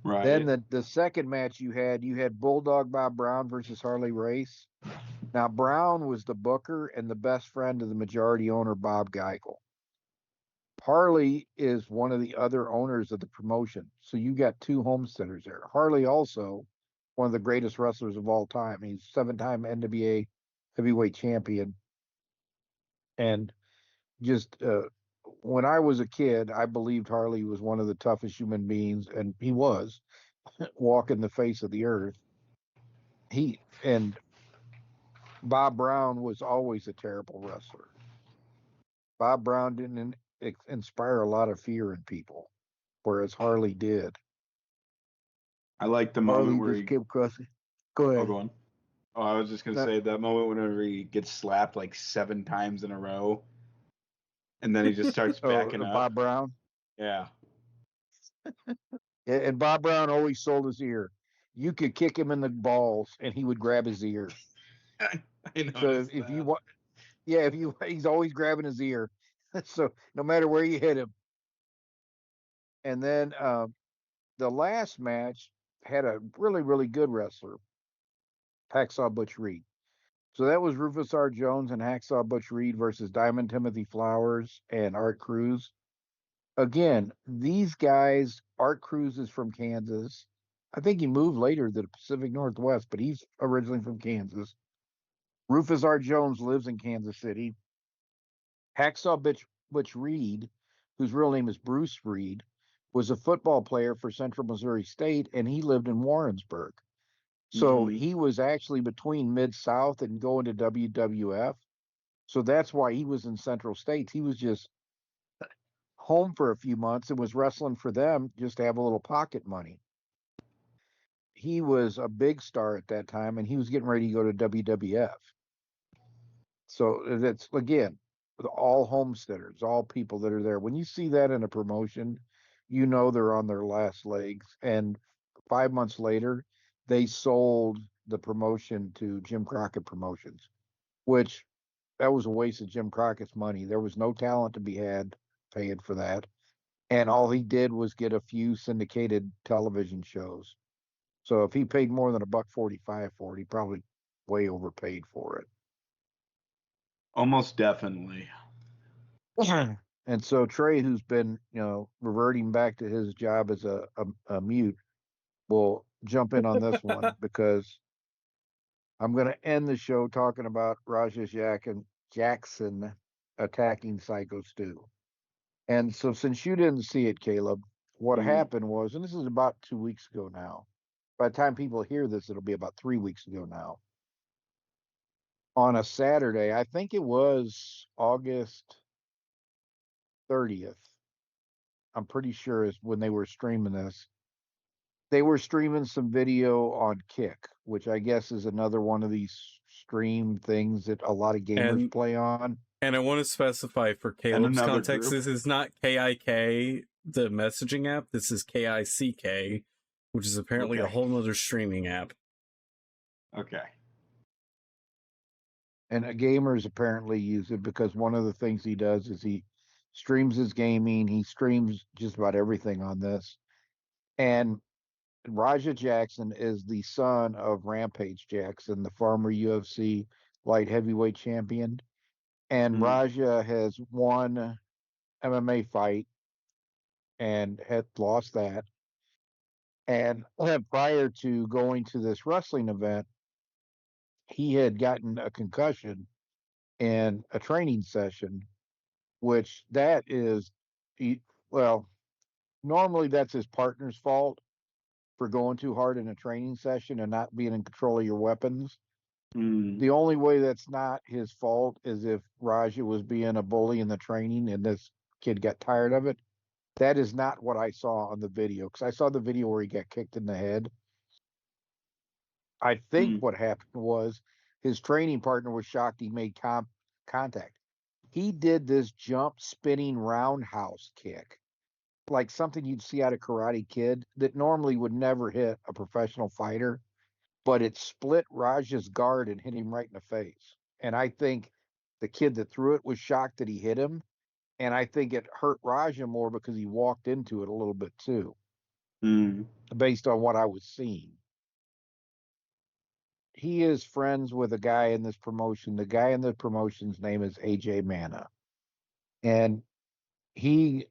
Right. Then the second match you had Bulldog Bob Brown versus Harley Race. Now Brown was the booker and the best friend of the majority owner, Bob Geigel. Harley is one of the other owners of the promotion. So you got 2 homesteaders there. Harley also one of the greatest wrestlers of all time. He's 7-time NWA heavyweight champion. And just when I was a kid, I believed Harley was one of the toughest human beings, and he was walking the face of the earth. And Bob Brown was always a terrible wrestler. Bob Brown didn't inspire a lot of fear in people, whereas Harley did. I like the moment Harley where just he. kept crossing. Go Oh, ahead. go on. Oh, I was just gonna say that moment whenever he gets slapped like 7 times in a row, and then he just starts backing up. Bob Brown. Yeah. And Bob Brown always sold his ear. You could kick him in the balls, and he would grab his ear. I So noticed if you that. want, yeah, he's always grabbing his ear. So no matter where you hit him. And then the last match had a really, really good wrestler, Hacksaw Butch Reed. So that was Rufus R. Jones and Hacksaw Butch Reed versus Diamond Timothy Flowers and Art Cruz. Again, these guys, Art Cruz is from Kansas. I think he moved later to the Pacific Northwest, but he's originally from Kansas. Rufus R. Jones lives in Kansas City. Hacksaw Butch Reed, whose real name is Bruce Reed, was a football player for Central Missouri State, and he lived in Warrensburg. So he was actually between Mid-South and going to WWF. So that's why he was in Central States. He was just home for a few months and was wrestling for them just to have a little pocket money. He was a big star at that time, and he was getting ready to go to WWF. So that's, again, all homesteaders, all people that are there. When you see that in a promotion, you know they're on their last legs. And 5 months later, they sold the promotion to Jim Crockett Promotions, which that was a waste of Jim Crockett's money. There was no talent to be had paying for that. And all he did was get a few syndicated television shows. So if he paid more than $1.45 for it, he probably way overpaid for it. Almost definitely. And so Trey, who's been, reverting back to his job as a mute, will jump in on this one because I'm going to end the show talking about Jackson attacking Psycho Stu. And so since you didn't see it, Caleb, what happened was, and this is about 2 weeks ago now. By the time people hear this, it'll be about 3 weeks ago now. On a Saturday, I think it was August 30th. I'm pretty sure is when they were streaming this. They were streaming some video on Kick, which I guess is another one of these stream things that a lot of gamers play on. And I want to specify for Caleb's context, this is not KIK, the messaging app. This is KICK, which is apparently a whole other streaming app. Okay. And gamers apparently use it because one of the things he does is he streams his gaming. He streams just about everything on this. And Raja Jackson is the son of Rampage Jackson, the former UFC light heavyweight champion. And Raja has won MMA fight and had lost that. And prior to going to this wrestling event, he had gotten a concussion in a training session, which that is, well, normally that's his partner's fault for going too hard in a training session and not being in control of your weapons. The only way that's not his fault is if Raja was being a bully in the training and this kid got tired of it. That is not what I saw on the video, because I saw the video where he got kicked in the head. I think what happened was his training partner was shocked he made contact. He did this jump spinning roundhouse kick, like something you'd see out of Karate Kid, that normally would never hit a professional fighter, but it split Raja's guard and hit him right in the face. And I think the kid that threw it was shocked that he hit him. And I think it hurt Raja more because he walked into it a little bit too, based on what I was seeing. He is friends with a guy in this promotion. The guy in the promotion's name is AJ Mana. And he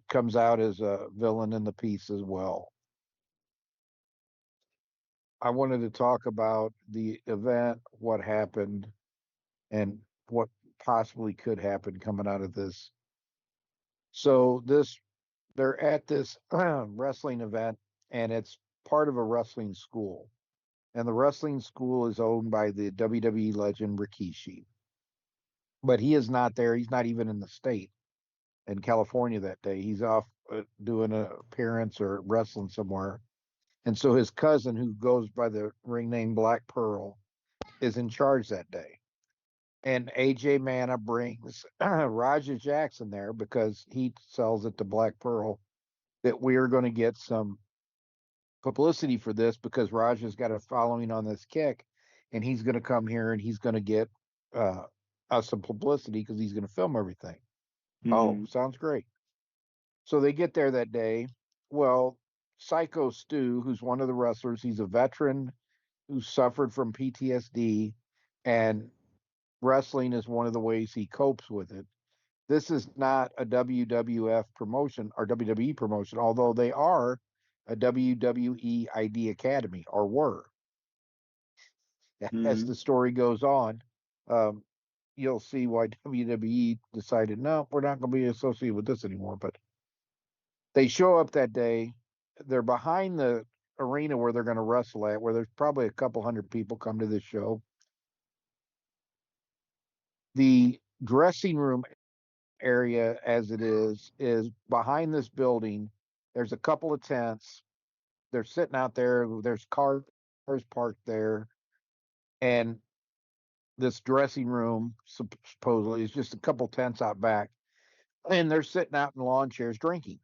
comes out as a villain in the piece as well. I wanted to talk about the event, what happened, and what possibly could happen coming out of this. So they're at this wrestling event, and it's part of a wrestling school. And the wrestling school is owned by the WWE legend Rikishi. But he is not there. He's not even in the state in California that day. He's off doing an appearance or wrestling somewhere. And so his cousin, who goes by the ring name Black Pearl, is in charge that day. And AJ Mana brings Raja Jackson there because he sells it to Black Pearl that we are going to get some publicity for this because Raja's got a following on this kick, and he's going to come here and he's going to get us some publicity because he's going to film everything. Oh, sounds great. So they get there that day. Well, Psycho Stu, who's one of the wrestlers, he's a veteran who suffered from PTSD, and wrestling is one of the ways he copes with it. This is not a WWF promotion or WWE promotion, although they are a WWE ID Academy, or were. As the story goes on, you'll see why WWE decided, no, we're not going to be associated with this anymore. But they show up that day. They're behind the arena where they're going to wrestle at, where there's probably a couple hundred people come to this show. The dressing room area, as it is behind this building. There's a couple of tents. They're sitting out there. There's cars parked there. And this dressing room supposedly is just a couple tents out back. And they're sitting out in lawn chairs drinking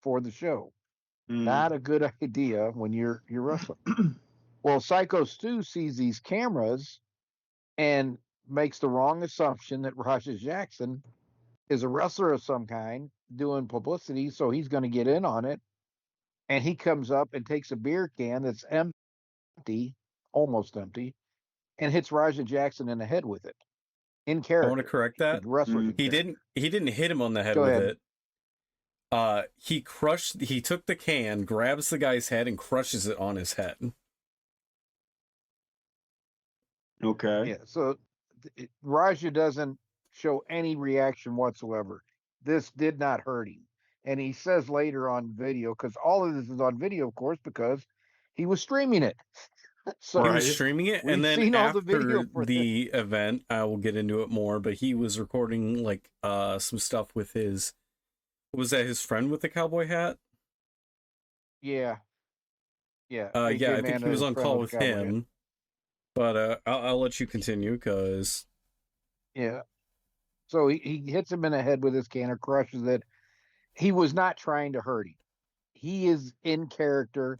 for the show. Not a good idea when you're wrestling. Well, Psycho Stu sees these cameras and makes the wrong assumption that Raja Jackson is a wrestler of some kind doing publicity, so he's going to get in on it. And he comes up and takes a beer can that's empty, almost empty, and hits Raja Jackson in the head with it. In character. I want to correct that. He didn't hit him on the head with it. He took the can, grabs the guy's head, and crushes it on his head. Okay. Yeah, so Raja doesn't show any reaction whatsoever. This did not hurt him. And he says later on video, because all of this is on video, of course, because he was streaming it. So he was streaming it, and then after the event, I will get into it more, but he was recording like some stuff with his, was that his friend with the cowboy hat? Yeah. Yeah, I think he was on call with him. But I'll let you continue, because... Yeah. So he hits him in the head with his can or crushes it. He was not trying to hurt him. He is in character,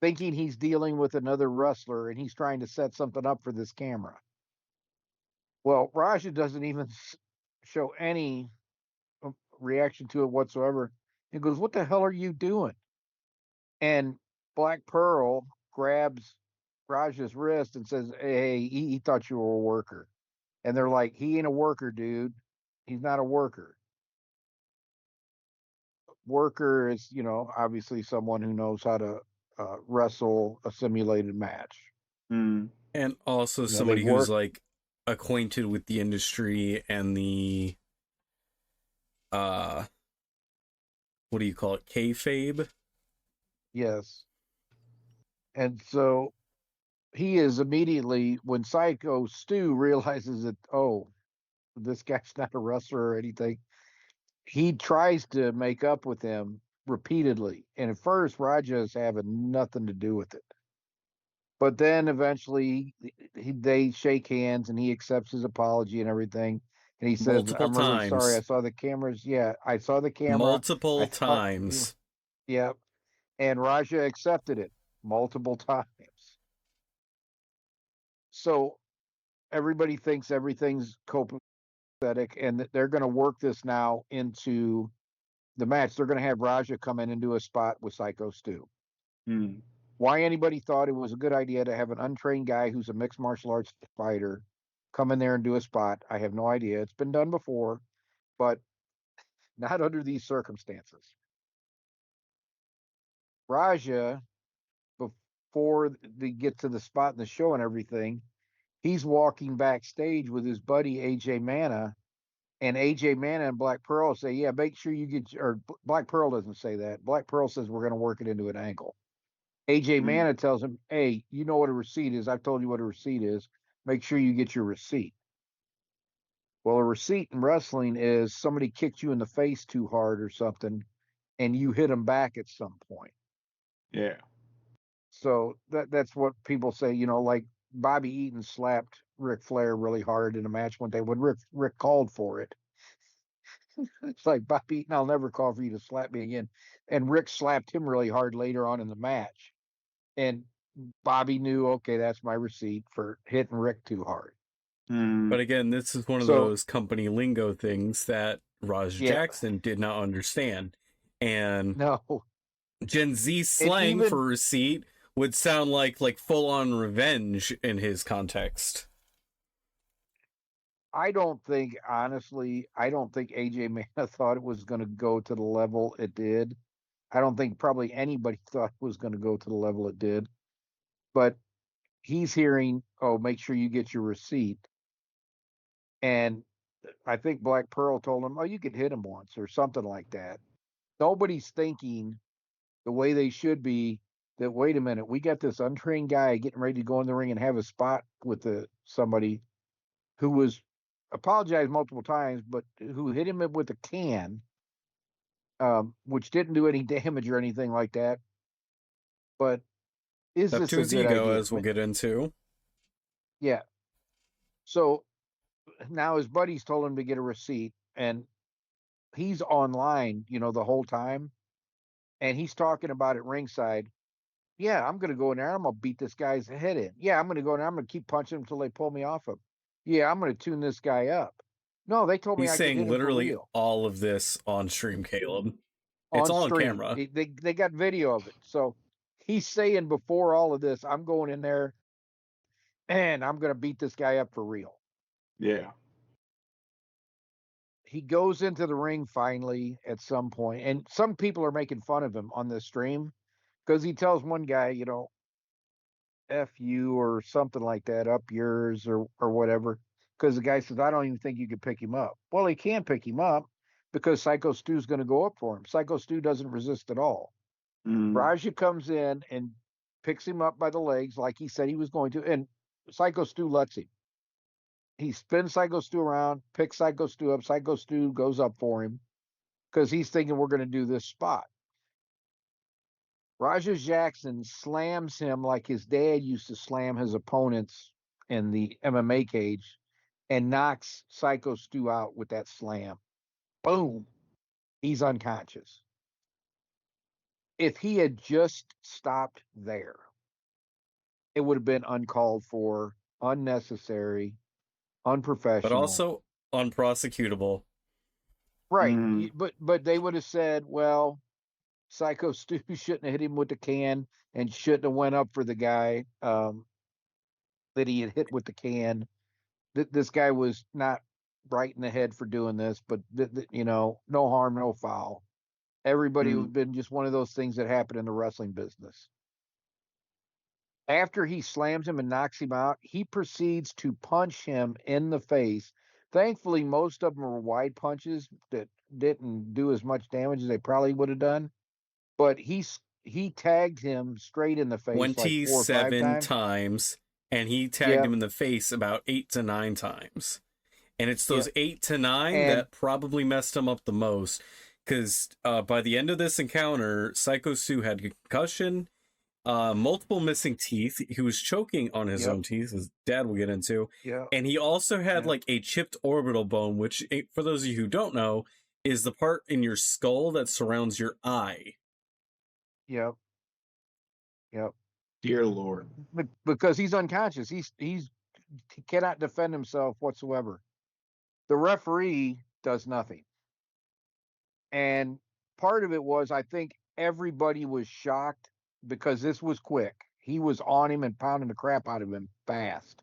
thinking he's dealing with another wrestler, and he's trying to set something up for this camera. Well, Raja doesn't even show any reaction to it whatsoever. He goes, "What the hell are you doing?" And Black Pearl grabs Raja's wrist and says, "Hey, he thought you were a worker." And they're like, "He ain't a worker, dude. He's not a worker." Worker is, obviously someone who knows how to wrestle a simulated match. And also somebody who's like acquainted with the industry and the what do you call it? Kayfabe? Yes. And so he is immediately, when Psycho Stu realizes that, oh, this guy's not a wrestler or anything, he tries to make up with him repeatedly. And at first, Raja is having nothing to do with it. But then eventually they shake hands and he accepts his apology and everything. And he says, "I'm really sorry. I saw the cameras." Yeah, I saw the camera. Multiple times. Yeah. And Raja accepted it multiple times. So everybody thinks everything's copacetic, and they're going to work this now into the match. They're going to have Raja come in and do a spot with Psycho Stu. Why anybody thought it was a good idea to have an untrained guy who's a mixed martial arts fighter come in there and do a spot, I have no idea. It's been done before, but not under these circumstances. Raja, before they get to the spot in the show and everything, he's walking backstage with his buddy AJ Mana, and AJ Mana and Black Pearl say, "Yeah, make sure you get." Or Black Pearl doesn't say that. Black Pearl says we're going to work it into an ankle. AJ Mana tells him, "Hey, you know what a receipt is? I've told you what a receipt is. Make sure you get your receipt." Well, a receipt in wrestling is somebody kicked you in the face too hard or something, and you hit them back at some point. Yeah. So that's what people say. Like Bobby Eaton slapped Ric Flair really hard in a match one day when Rick called for it. It's like, Bobby Eaton, I'll never call for you to slap me again. And Rick slapped him really hard later on in the match. And Bobby knew, okay, that's my receipt for hitting Rick too hard. But again, this is one of those company lingo things that Raj Jackson did not understand. And no, Gen Z slang for receipt would sound like full-on revenge in his context. honestly, I don't think AJ Mana thought it was going to go to the level it did. I don't think probably anybody thought it was going to go to the level it did. But he's hearing, oh, make sure you get your receipt. And I think Black Pearl told him, oh, you could hit him once or something like that. Nobody's thinking the way they should be that, wait a minute, we got this untrained guy getting ready to go in the ring and have a spot with somebody who was apologized multiple times, but who hit him with a can, which didn't do any damage or anything like that. But is Up this to a his good ego, idea? as we'll get into. Yeah. So now his buddies told him to get a receipt, and he's online, the whole time, and he's talking about it ringside. Yeah, I'm going to go in there. I'm going to beat this guy's head in. Yeah, I'm going to go in there. I'm going to keep punching him until they pull me off him. Yeah, I'm going to tune this guy up. No, they told me he's I could hit him for literally real. all of this on stream, Caleb. It's all on camera. They got video of it. So he's saying before all of this, I'm going in there and I'm going to beat this guy up for real. Yeah. He goes into the ring finally at some point, and some people are making fun of him on the stream because he tells one guy, F you or something like that, up yours or whatever. Because the guy says, I don't even think you could pick him up. Well, he can't pick him up because Psycho Stu's going to go up for him. Psycho Stu doesn't resist at all. Raja comes in and picks him up by the legs like he said he was going to, and Psycho Stu lets him. He spins Psycho Stu around, picks Psycho Stu up. Psycho Stu goes up for him because he's thinking we're going to do this spot. Raja Jackson slams him like his dad used to slam his opponents in the MMA cage and knocks Psycho Stu out with that slam. Boom. He's unconscious. If he had just stopped there, it would have been uncalled for, unnecessary, unprofessional. But also unprosecutable. Right. But they would have said, well, Psycho Stu shouldn't have hit him with the can and shouldn't have went up for the guy that he had hit with the can. This guy was not right in the head for doing this, but no harm, no foul. Everybody would have been just one of those things that happen in the wrestling business. After he slams him and knocks him out, he proceeds to punch him in the face. Thankfully, most of them were wide punches that didn't do as much damage as they probably would have done. But he tagged him straight in the face 27 like 4 or 5 times, and he tagged him in the face about 8 to 9 times. And it's those 8 to 9 that probably messed him up the most. Because by the end of this encounter, Psycho Stu had concussion, multiple missing teeth. He was choking on his own teeth, as Dad will get into. And he also had a chipped orbital bone, which, for those of you who don't know, is the part in your skull that surrounds your eye. Yep. Dear Lord. Because he's unconscious. He cannot defend himself whatsoever. The referee does nothing. And part of it was, I think everybody was shocked because this was quick. He was on him and pounding the crap out of him fast.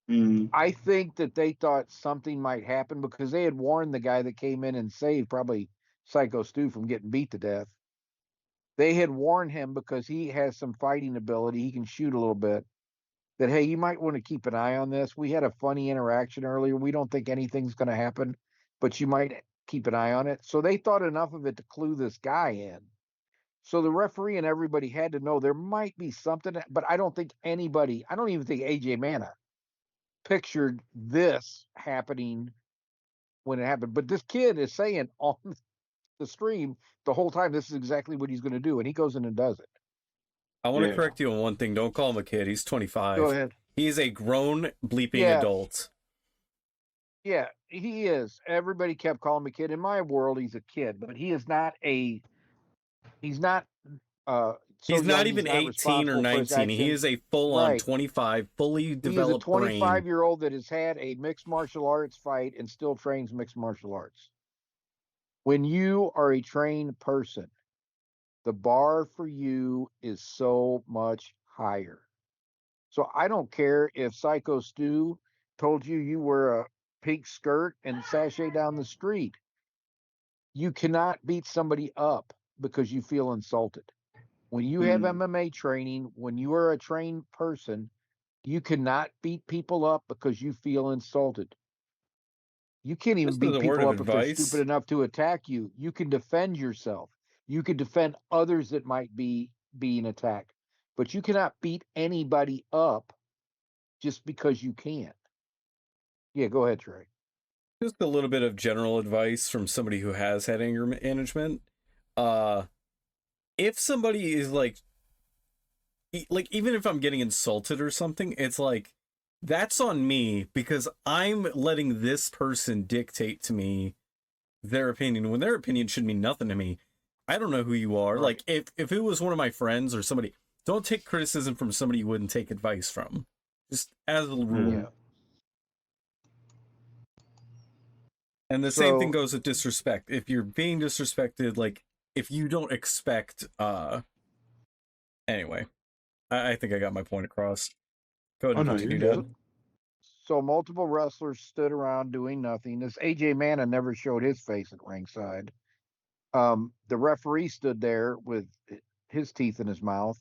I think that they thought something might happen because they had warned the guy that came in and saved probably Psycho Stu from getting beat to death. They had warned him because he has some fighting ability. He can shoot a little bit. that, hey, you might want to keep an eye on this. We had a funny interaction earlier. We don't think anything's going to happen, but you might keep an eye on it. So they thought enough of it to clue this guy in. So the referee and everybody had to know there might be something, but I don't even think AJ Manna pictured this happening when it happened. But this kid is saying on the stream the whole time, this is exactly what he's going to do. And he goes in and does it. I want to correct you on one thing. Don't call him a kid. He's 25. Go ahead. He is a grown bleeping adult. Yeah, he is. Everybody kept calling him a kid. In my world, he's a kid, but he is not a. He's not. He's not even 18 or 19. He is a full-on 25, fully developed brain. He's a 25-year-old that has had a mixed martial arts fight and still trains mixed martial arts. When you are a trained person, the bar for you is so much higher. So I don't care if Psycho Stu told you wear a pink skirt and sashay down the street. You cannot beat somebody up because you feel insulted. When you have MMA training, when you are a trained person, you cannot beat people up because you feel insulted. You can't even beat people up if they're stupid enough to attack you. You can defend yourself. You can defend others that might be being attacked. But you cannot beat anybody up just because you can. Yeah, go ahead, Trey. Just a little bit of general advice from somebody who has had anger management. If somebody is like even if I'm getting insulted or something, it's like, that's on me because I'm letting this person dictate to me their opinion when their opinion should mean nothing to me. I don't know who you are. Right. Like if it was one of my friends or somebody, don't take criticism from somebody you wouldn't take advice from. Just as a rule. Yeah. And the same thing goes with disrespect. If you're being disrespected, like if you don't expect anyway, I think I got my point across. Go ahead and continue, Dad. So multiple wrestlers stood around doing nothing. This AJ Manna never showed his face at ringside. The referee stood there with his teeth in his mouth.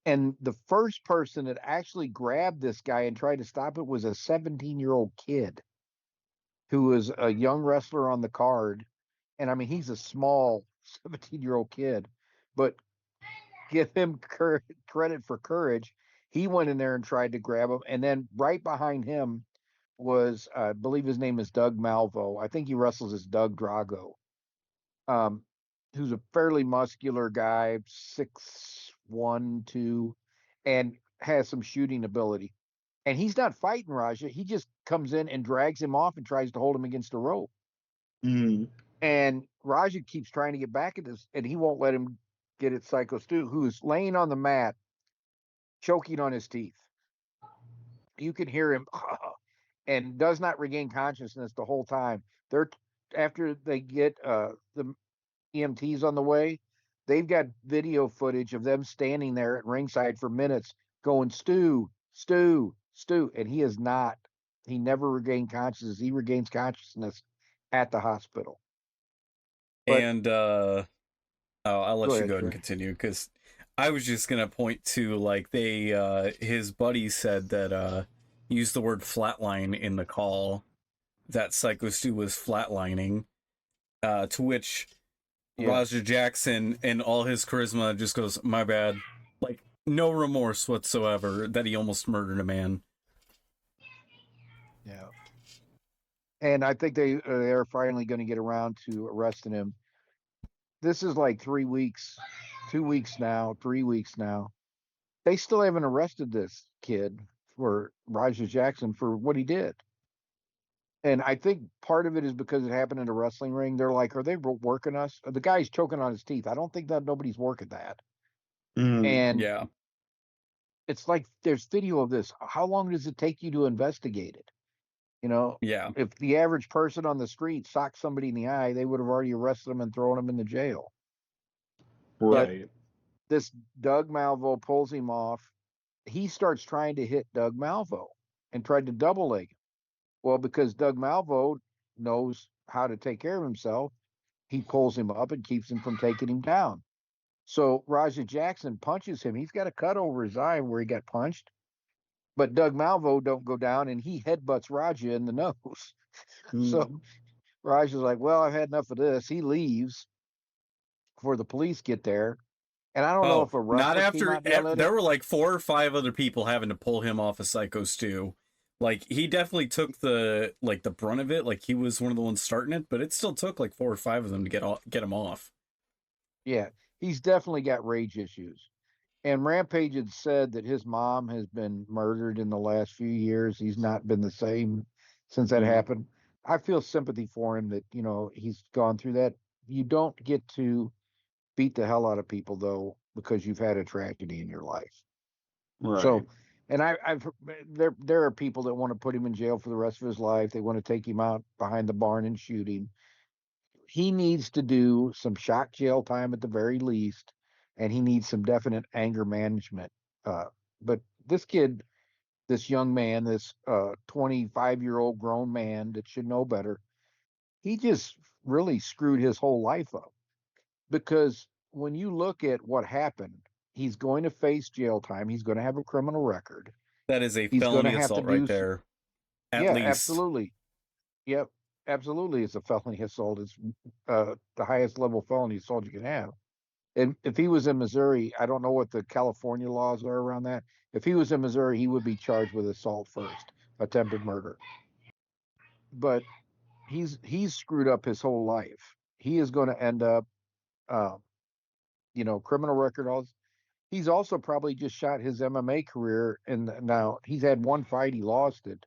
And the first person that actually grabbed this guy and tried to stop it was a 17-year-old kid who was a young wrestler on the card. And I mean, he's a small 17-year-old kid, but give him credit for courage. He went in there and tried to grab him. And then right behind him was, I believe his name is Doug Malvo. I think he wrestles as Doug Drago, who's a fairly muscular guy, 6'1", 2, and has some shooting ability. And he's not fighting Raja. He just comes in and drags him off and tries to hold him against a rope. And Raja keeps trying to get back at this, and he won't let him get at Psycho Stu, who's laying on the mat, choking on his teeth. You can hear him and does not regain consciousness the whole time. After they get the EMTs on the way, they've got video footage of them standing there at ringside for minutes going, Stu, Stu, Stu. And he is not. He never regained consciousness. He regains consciousness at the hospital. But, and I'll let you go ahead and continue, because I was just gonna point to, like, his buddy said that he used the word flatline in the call, that Psycho Stu was flatlining, to which Roger Jackson and all his charisma just goes, my bad. Like, no remorse whatsoever that he almost murdered a man. Yeah. And I think they're finally going to get around to arresting him. This is like 3 weeks, 2 weeks now, 3 weeks now. They still haven't arrested this kid, for Roger Jackson, for what he did. And I think part of it is because it happened in a wrestling ring. They're like, are they working us? The guy's choking on his teeth. I don't think that nobody's working that. And yeah, it's like, there's video of this. How long does it take you to investigate it? You know, if the average person on the street socked somebody in the eye, they would have already arrested them and thrown them in the jail. Right. But this Doug Malvo pulls him off. He starts trying to hit Doug Malvo and tried to double leg him. Well, because Doug Malvo knows how to take care of himself, he pulls him up and keeps him from taking him down. So Raja Jackson punches him. He's got a cut over his eye where he got punched. But Doug Malvo don't go down, and he headbutts Raja in the nose. So Raja's like, well, I've had enough of this. He leaves before the police get there. And I don't know Oh, if a not wrestler came after. out and yelled at There him. were like 4 or 5 other people having to pull him off of Psycho Stew. Like, he definitely took the brunt of it. Like, he was one of the ones starting it, but it still took like 4 or 5 of them to get him off. Yeah, he's definitely got rage issues. And Rampage had said that his mom has been murdered in the last few years. He's not been the same since that happened. I feel sympathy for him that, he's gone through that. You don't get to beat the hell out of people, though, because you've had a tragedy in your life. Right. So, and there are people that want to put him in jail for the rest of his life. They want to take him out behind the barn and shoot him. He needs to do some shock jail time at the very least, and he needs some definite anger management. But this kid, this young man, this 25-year-old grown man that should know better, he just really screwed his whole life up. Because when you look at what happened, he's going to face jail time. He's going to have a criminal record. That is a He's going to felony have to assault right do. there. At Yeah, least. absolutely. Yep, absolutely. It's a felony assault. It's the highest level felony assault you can have. And if he was in Missouri, I don't know what the California laws are around that. If he was in Missouri, he would be charged with assault first, attempted murder. But he's screwed up his whole life. He is going to end up, criminal record. He's also probably just shot his MMA career, and now he's had one fight, he lost it.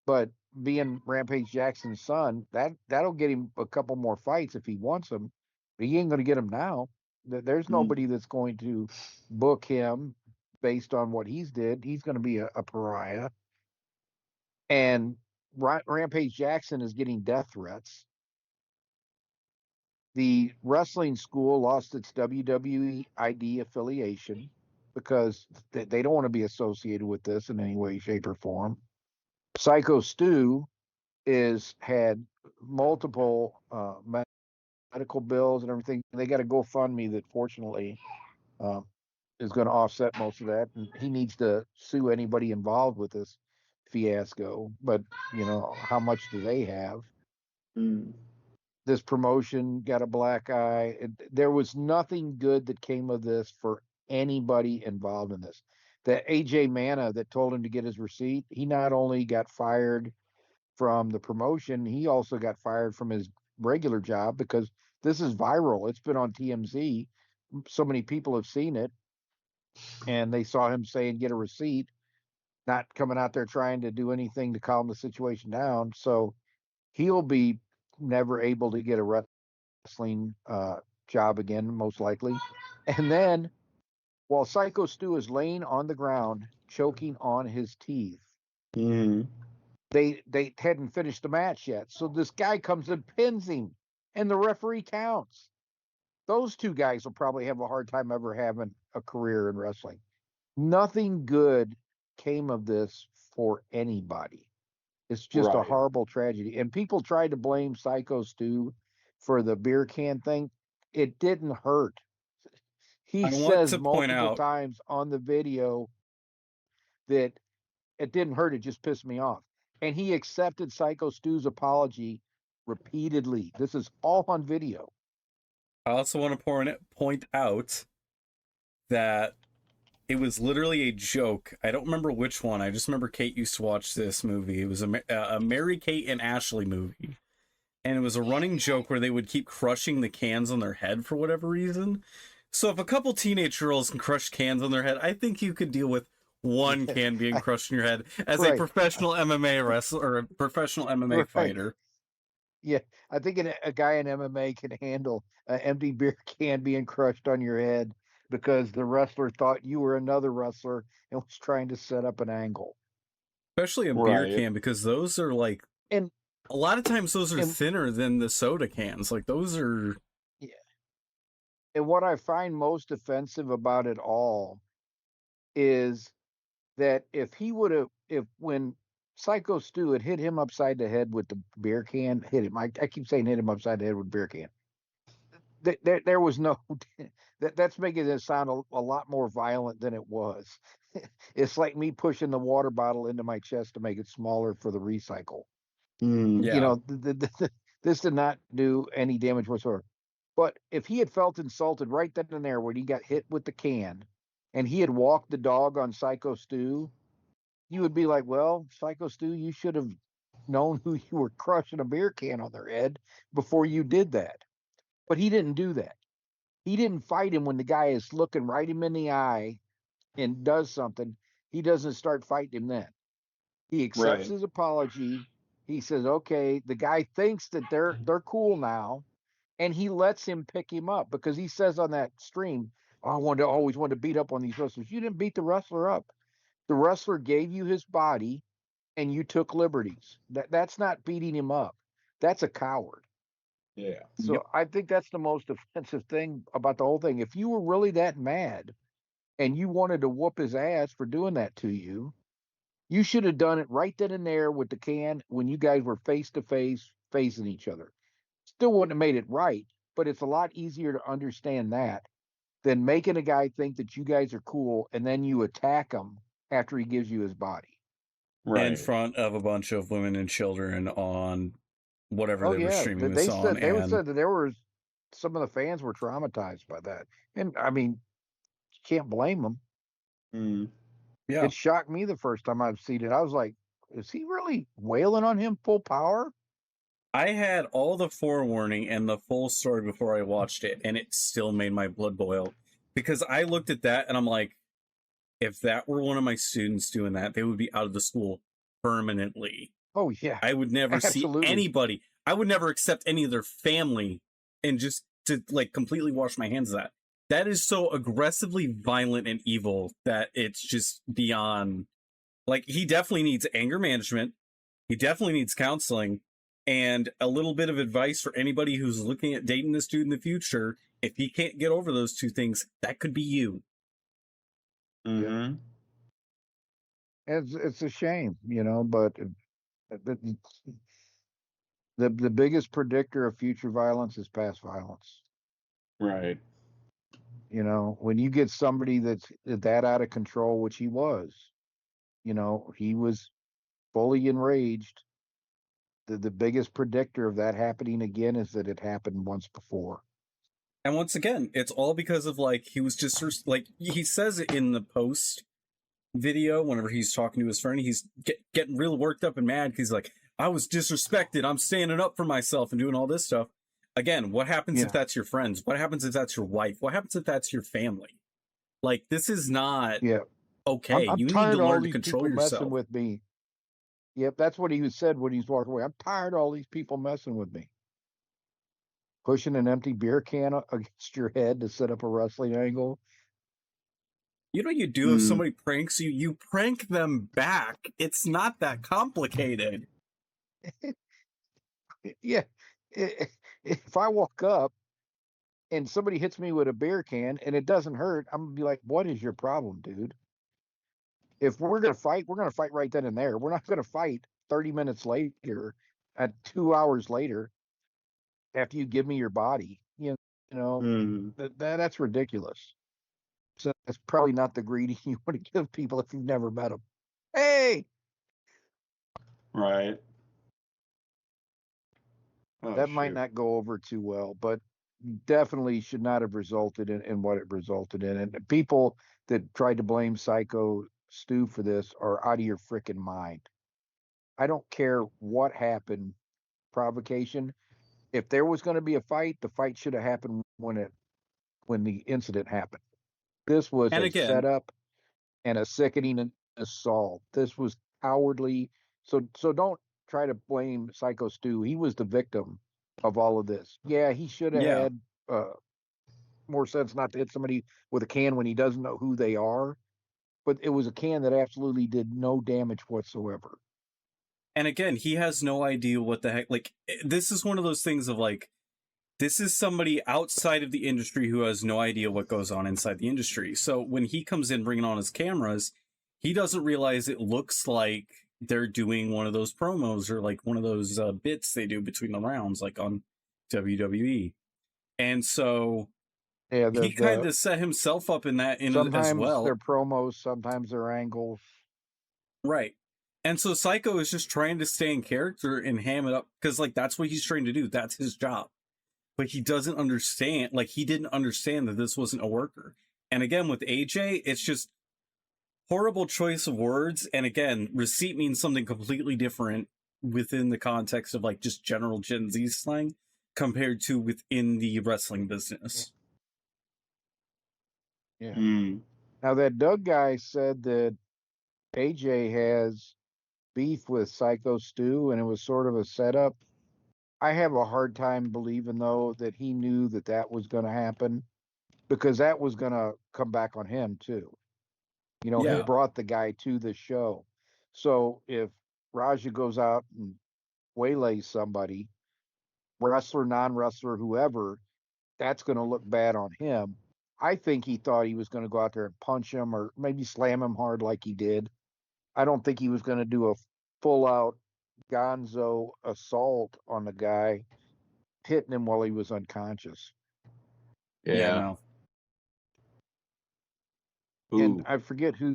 But being Rampage Jackson's son, that'll get him a couple more fights if he wants them. But he ain't going to get them now. There's nobody that's going to book him based on what he's did. He's going to be a pariah. And Rampage Jackson is getting death threats. The wrestling school lost its WWE ID affiliation because they don't want to be associated with this in any way, shape, or form. Psycho Stu is had multiple medical bills and everything. They got a GoFundMe that fortunately is going to offset most of that, and he needs to sue anybody involved with this fiasco. But how much do they have? This promotion got a black eye. There was nothing good that came of this for anybody involved in this. The AJ Mana that told him to get his receipt, he not only got fired from the promotion, he also got fired from his regular job because this is viral. It's been on TMZ. So many people have seen it, and they saw him saying, get a receipt, not coming out there trying to do anything to calm the situation down. So he'll be never able to get a wrestling job again, most likely. And then while Psycho Stu is laying on the ground, choking on his teeth, they hadn't finished the match yet. So this guy comes and pins him, and the referee counts. Those two guys will probably have a hard time ever having a career in wrestling. Nothing good came of this for anybody. It's just a horrible tragedy. And people tried to blame Psycho Stu for the beer can thing. It didn't hurt. He says multiple times on the video that it didn't hurt, it just pissed me off. And he accepted Psycho Stu's apology repeatedly. This is all on video. I also want to point out that it was literally a joke. I don't remember which one. I just remember Kate used to watch this movie. It was a Mary Kate and Ashley movie. And it was a running joke where they would keep crushing the cans on their head for whatever reason. So if a couple teenage girls can crush cans on their head, I think you could deal with one can being crushed in your head as a professional MMA wrestler or a professional MMA fighter. Yeah, I think a guy in MMA can handle an empty beer can being crushed on your head because the wrestler thought you were another wrestler and was trying to set up an angle. Especially a beer can, because those are like, and a lot of times those are thinner than the soda cans. Like those are. Yeah. And what I find most offensive about it all is that when Psycho Stu had hit him upside the head with the beer can, hit him. I keep saying hit him upside the head with beer can. There was no. That's making it sound a lot more violent than it was. it's like me pushing the water bottle into my chest to make it smaller for the recycle. Mm. You know, this did not do any damage whatsoever. But if he had felt insulted right then and there when he got hit with the can, and he had walked the dog on Psycho Stu, you would be like, well, Psycho Stu, you should have known who you were crushing a beer can on their head before you did that. But he didn't do that. He didn't fight him when the guy is looking right him in the eye and does something. He doesn't start fighting him then. He accepts Right. his apology. He says, okay, the guy thinks that they're cool now, and he lets him pick him up because he says on that stream, oh, always wanted to beat up on these wrestlers. You didn't beat the wrestler up. The wrestler gave you his body and you took liberties. That's not beating him up. That's a coward. Yeah. So Yep. I think that's the most offensive thing about the whole thing. If you were really that mad and you wanted to whoop his ass for doing that to you, you should have done it right then and there with the can when you guys were face to face facing each other. Still wouldn't have made it right, but it's a lot easier to understand that than making a guy think that you guys are cool and then you attack him after he gives you his body. In Right. front of a bunch of women and children on whatever Oh they were yeah, streaming this on. they And said that there was some of the fans were traumatized by that, and I mean, you can't blame them. Mm. yeah, It shocked me the first time I've seen it. I was like, is he really wailing on him full power? I had all the forewarning and the full story before I watched it, and it still made my blood boil because I looked at that and I'm like, if that were one of my students doing that, they would be out of the school permanently. Oh yeah, I would never see absolutely. anybody. I would never accept any of their family and just to like completely wash my hands of that. That is so aggressively violent and evil that it's just beyond. Like, he definitely needs anger management. He definitely needs counseling and a little bit of advice for anybody who's looking at dating this dude in the future. If he can't get over those two things, that could be you. Mm-hmm. It's a shame, you know, but the biggest predictor of future violence is past violence. Right. You know, when you get somebody that's that out of control, which he was, you know, he was fully enraged. The biggest predictor of that happening again is that it happened once before. And once again, it's all because of like, he was just like, he says it in the post video whenever he's talking to his friend, he's getting real worked up and mad because he's like, I was disrespected, I'm standing up for myself and doing all this stuff. Again, what happens if that's your friends? What happens if that's your wife? What happens if that's your family? Like, this is not okay. I'm you tired need to of all learn to these control people yourself. messing with me. Yep, that's what he said when he's walking away. I'm tired of all these people messing with me. Pushing an empty beer can against your head to set up a wrestling angle. You know what you do if somebody pranks you? You prank them back. It's not that complicated. Yeah. If I walk up and somebody hits me with a beer can and it doesn't hurt, I'm going to be like, what is your problem, dude? If we're going to fight, we're going to fight right then and there. We're not going to fight 30 minutes later, at 2 hours later, after you give me your body. You know, that's ridiculous. So that's probably not the greeting you want to give people if you've never met them. Hey! Right. Oh, that might not go over too well, but definitely should not have resulted in what it resulted in. And people that tried to blame Psycho Stu for this are out of your freaking mind. I don't care what happened, provocation. If there was going to be a fight, the fight should have happened when the incident happened. This was a setup and a sickening assault. This was cowardly. So don't try to blame Psycho Stu. He was the victim of all of this. Yeah, he should have had more sense not to hit somebody with a can when he doesn't know who they are. But it was a can that absolutely did no damage whatsoever. And again, he has no idea what the heck. Like, this is one of those things of like, this is somebody outside of the industry who has no idea what goes on inside the industry. So when he comes in bringing on his cameras, he doesn't realize it looks like they're doing one of those promos or like one of those bits they do between the rounds, like on WWE. And so Yeah, he kind of set himself up in that as well. Sometimes they're promos, sometimes they're angles. Right. And so Psycho is just trying to stay in character and ham it up because, like, that's what he's trying to do. That's his job. But he doesn't understand. Like, he didn't understand that this wasn't a worker. And again, with AJ, it's just horrible choice of words. And again, receipt means something completely different within the context of, like, just general Gen Z slang compared to within the wrestling business. Yeah. Now, that Doug guy said that AJ has beef with Psycho Stu, and it was sort of a setup. I have a hard time believing, though, that he knew that that was going to happen, because that was going to come back on him, too. You know, he brought the guy to the show. So if Raja goes out and waylays somebody, wrestler, non-wrestler, whoever, that's going to look bad on him. I think he thought he was going to go out there and punch him or maybe slam him hard like he did. I don't think he was going to do a full-out gonzo assault on the guy, hitting him while he was unconscious. Yeah, no. And I forget who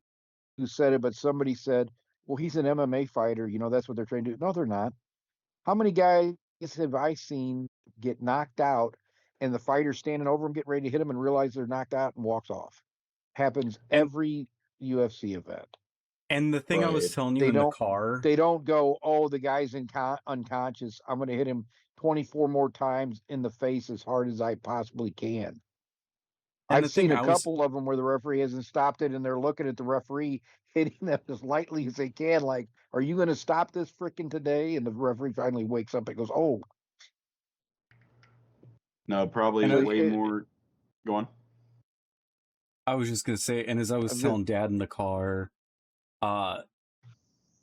said it, but somebody said, well, he's an MMA fighter. You know, that's what they're trying to do. No, they're not. How many guys have I seen get knocked out and the fighter's standing over him, getting ready to hit him and realize they're knocked out and walks off? Happens every UFC event. And the thing I was telling you in the car, they don't go, oh, the guy's unconscious, I'm going to hit him 24 more times in the face as hard as I possibly can. I've seen a couple of them where the referee hasn't stopped it, and they're looking at the referee hitting them as lightly as they can. Like, are you going to stop this freaking today? And the referee finally wakes up and goes, "Oh, no, probably way more." Go on. I was just going to say, and as I was telling Dad in the car,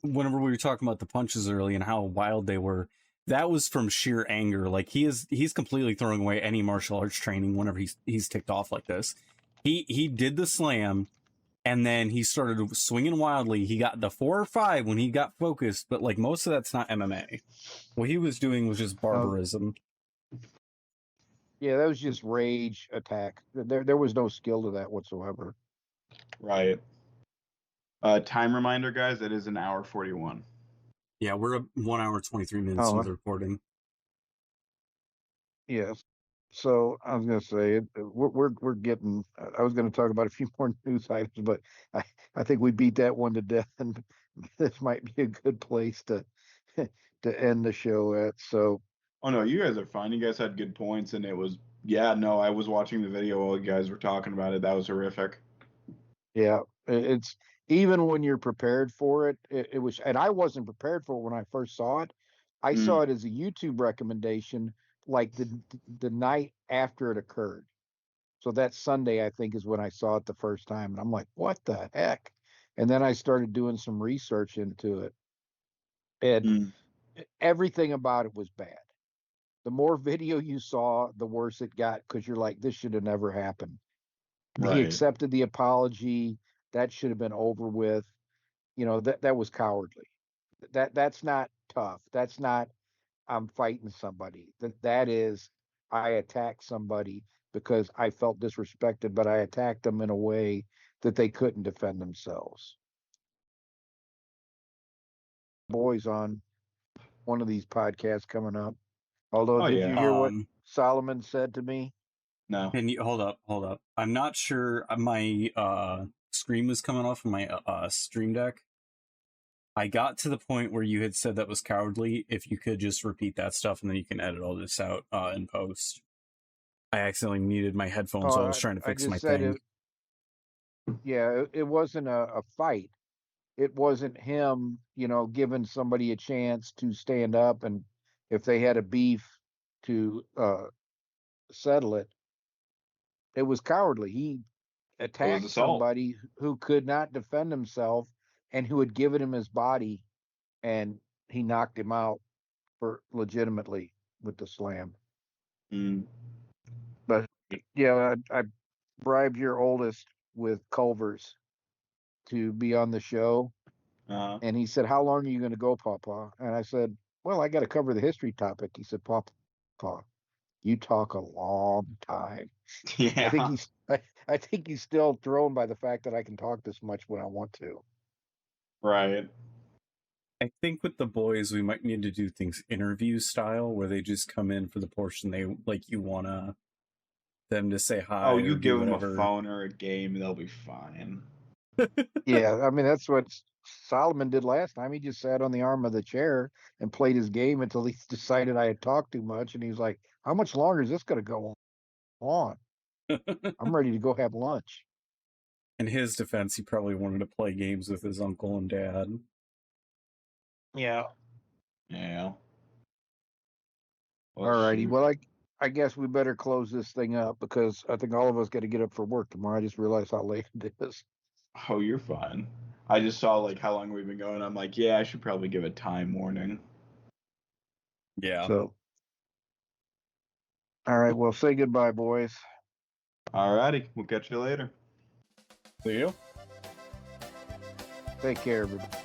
whenever we were talking about the punches early and how wild they were, that was from sheer anger. Like, he's completely throwing away any martial arts training whenever he's ticked off like this. He did the slam, and then he started swinging wildly. He got the 4 or 5 when he got focused, but like most of that's not MMA. What he was doing was just barbarism. Yeah, that was just rage attack. There was no skill to that whatsoever. Right. Time reminder, guys. It is 1:41. Yeah, we're 1 hour 23 minutes into the recording. Yes. So I was going to say we're getting. I was going to talk about a few more news items, but I think we beat that one to death, and this might be a good place to end the show at. So. Oh no, you guys are fine. You guys had good points, and it was I was watching the video while you guys were talking about it. That was horrific. Yeah, it's even when you're prepared for it. It was, and I wasn't prepared for it when I first saw it. I saw it as a YouTube recommendation, like the night after it occurred. So that Sunday, I think, is when I saw it the first time, and I'm like, "What the heck?" And then I started doing some research into it, and everything about it was bad. The more video you saw, the worse it got, because you're like, "This should have never happened." Right. He accepted the apology. That should have been over with. You know, that was cowardly. That's not tough. That's not I'm fighting somebody. That is I attacked somebody because I felt disrespected, but I attacked them in a way that they couldn't defend themselves. Boys on one of these podcasts coming up. Although, did you hear what Solomon said to me? No. Can you hold up? I'm not sure. My screen was coming off of my Stream Deck. I got to the point where you had said that was cowardly. If you could just repeat that stuff, and then you can edit all this out in post. I accidentally muted my headphones while I was trying to fix my thing. It wasn't a fight. It wasn't him, giving somebody a chance to stand up, and if they had a beef, to settle it. It was cowardly. He attacked somebody who could not defend himself and who had given him his body, and he knocked him out for legitimately with the slam. But yeah, I bribed your oldest with Culver's to be on the show. And he said, "How long are you going to go, Papa?" And I said, "Well, I got to cover the history topic." He said, "Papa, You talk a long time. Yeah. I think he's still thrown by the fact that I can talk this much when I want to. Right. I think with the boys, we might need to do things interview style, where they just come in for the portion they like. You wanna them to say hi Oh, or you do give them a whatever. phone or a game, they'll be fine. Yeah, I mean that's what Solomon did last time. He just sat on the arm of the chair and played his game until he decided I had talked too much, and he was like, "How much longer is this going to go on? I'm ready to go have lunch." In his defense, he probably wanted to play games with his uncle and dad. Yeah. Yeah. All righty. Well, I guess we better close this thing up because I think all of us got to get up for work tomorrow. I just realized how late it is. Oh, you're fine. I just saw like how long we've been going. I'm like, yeah, I should probably give a time warning. Yeah. So, all right. Well, say goodbye, boys. Alrighty, we'll catch you later. See you. Take care, everybody.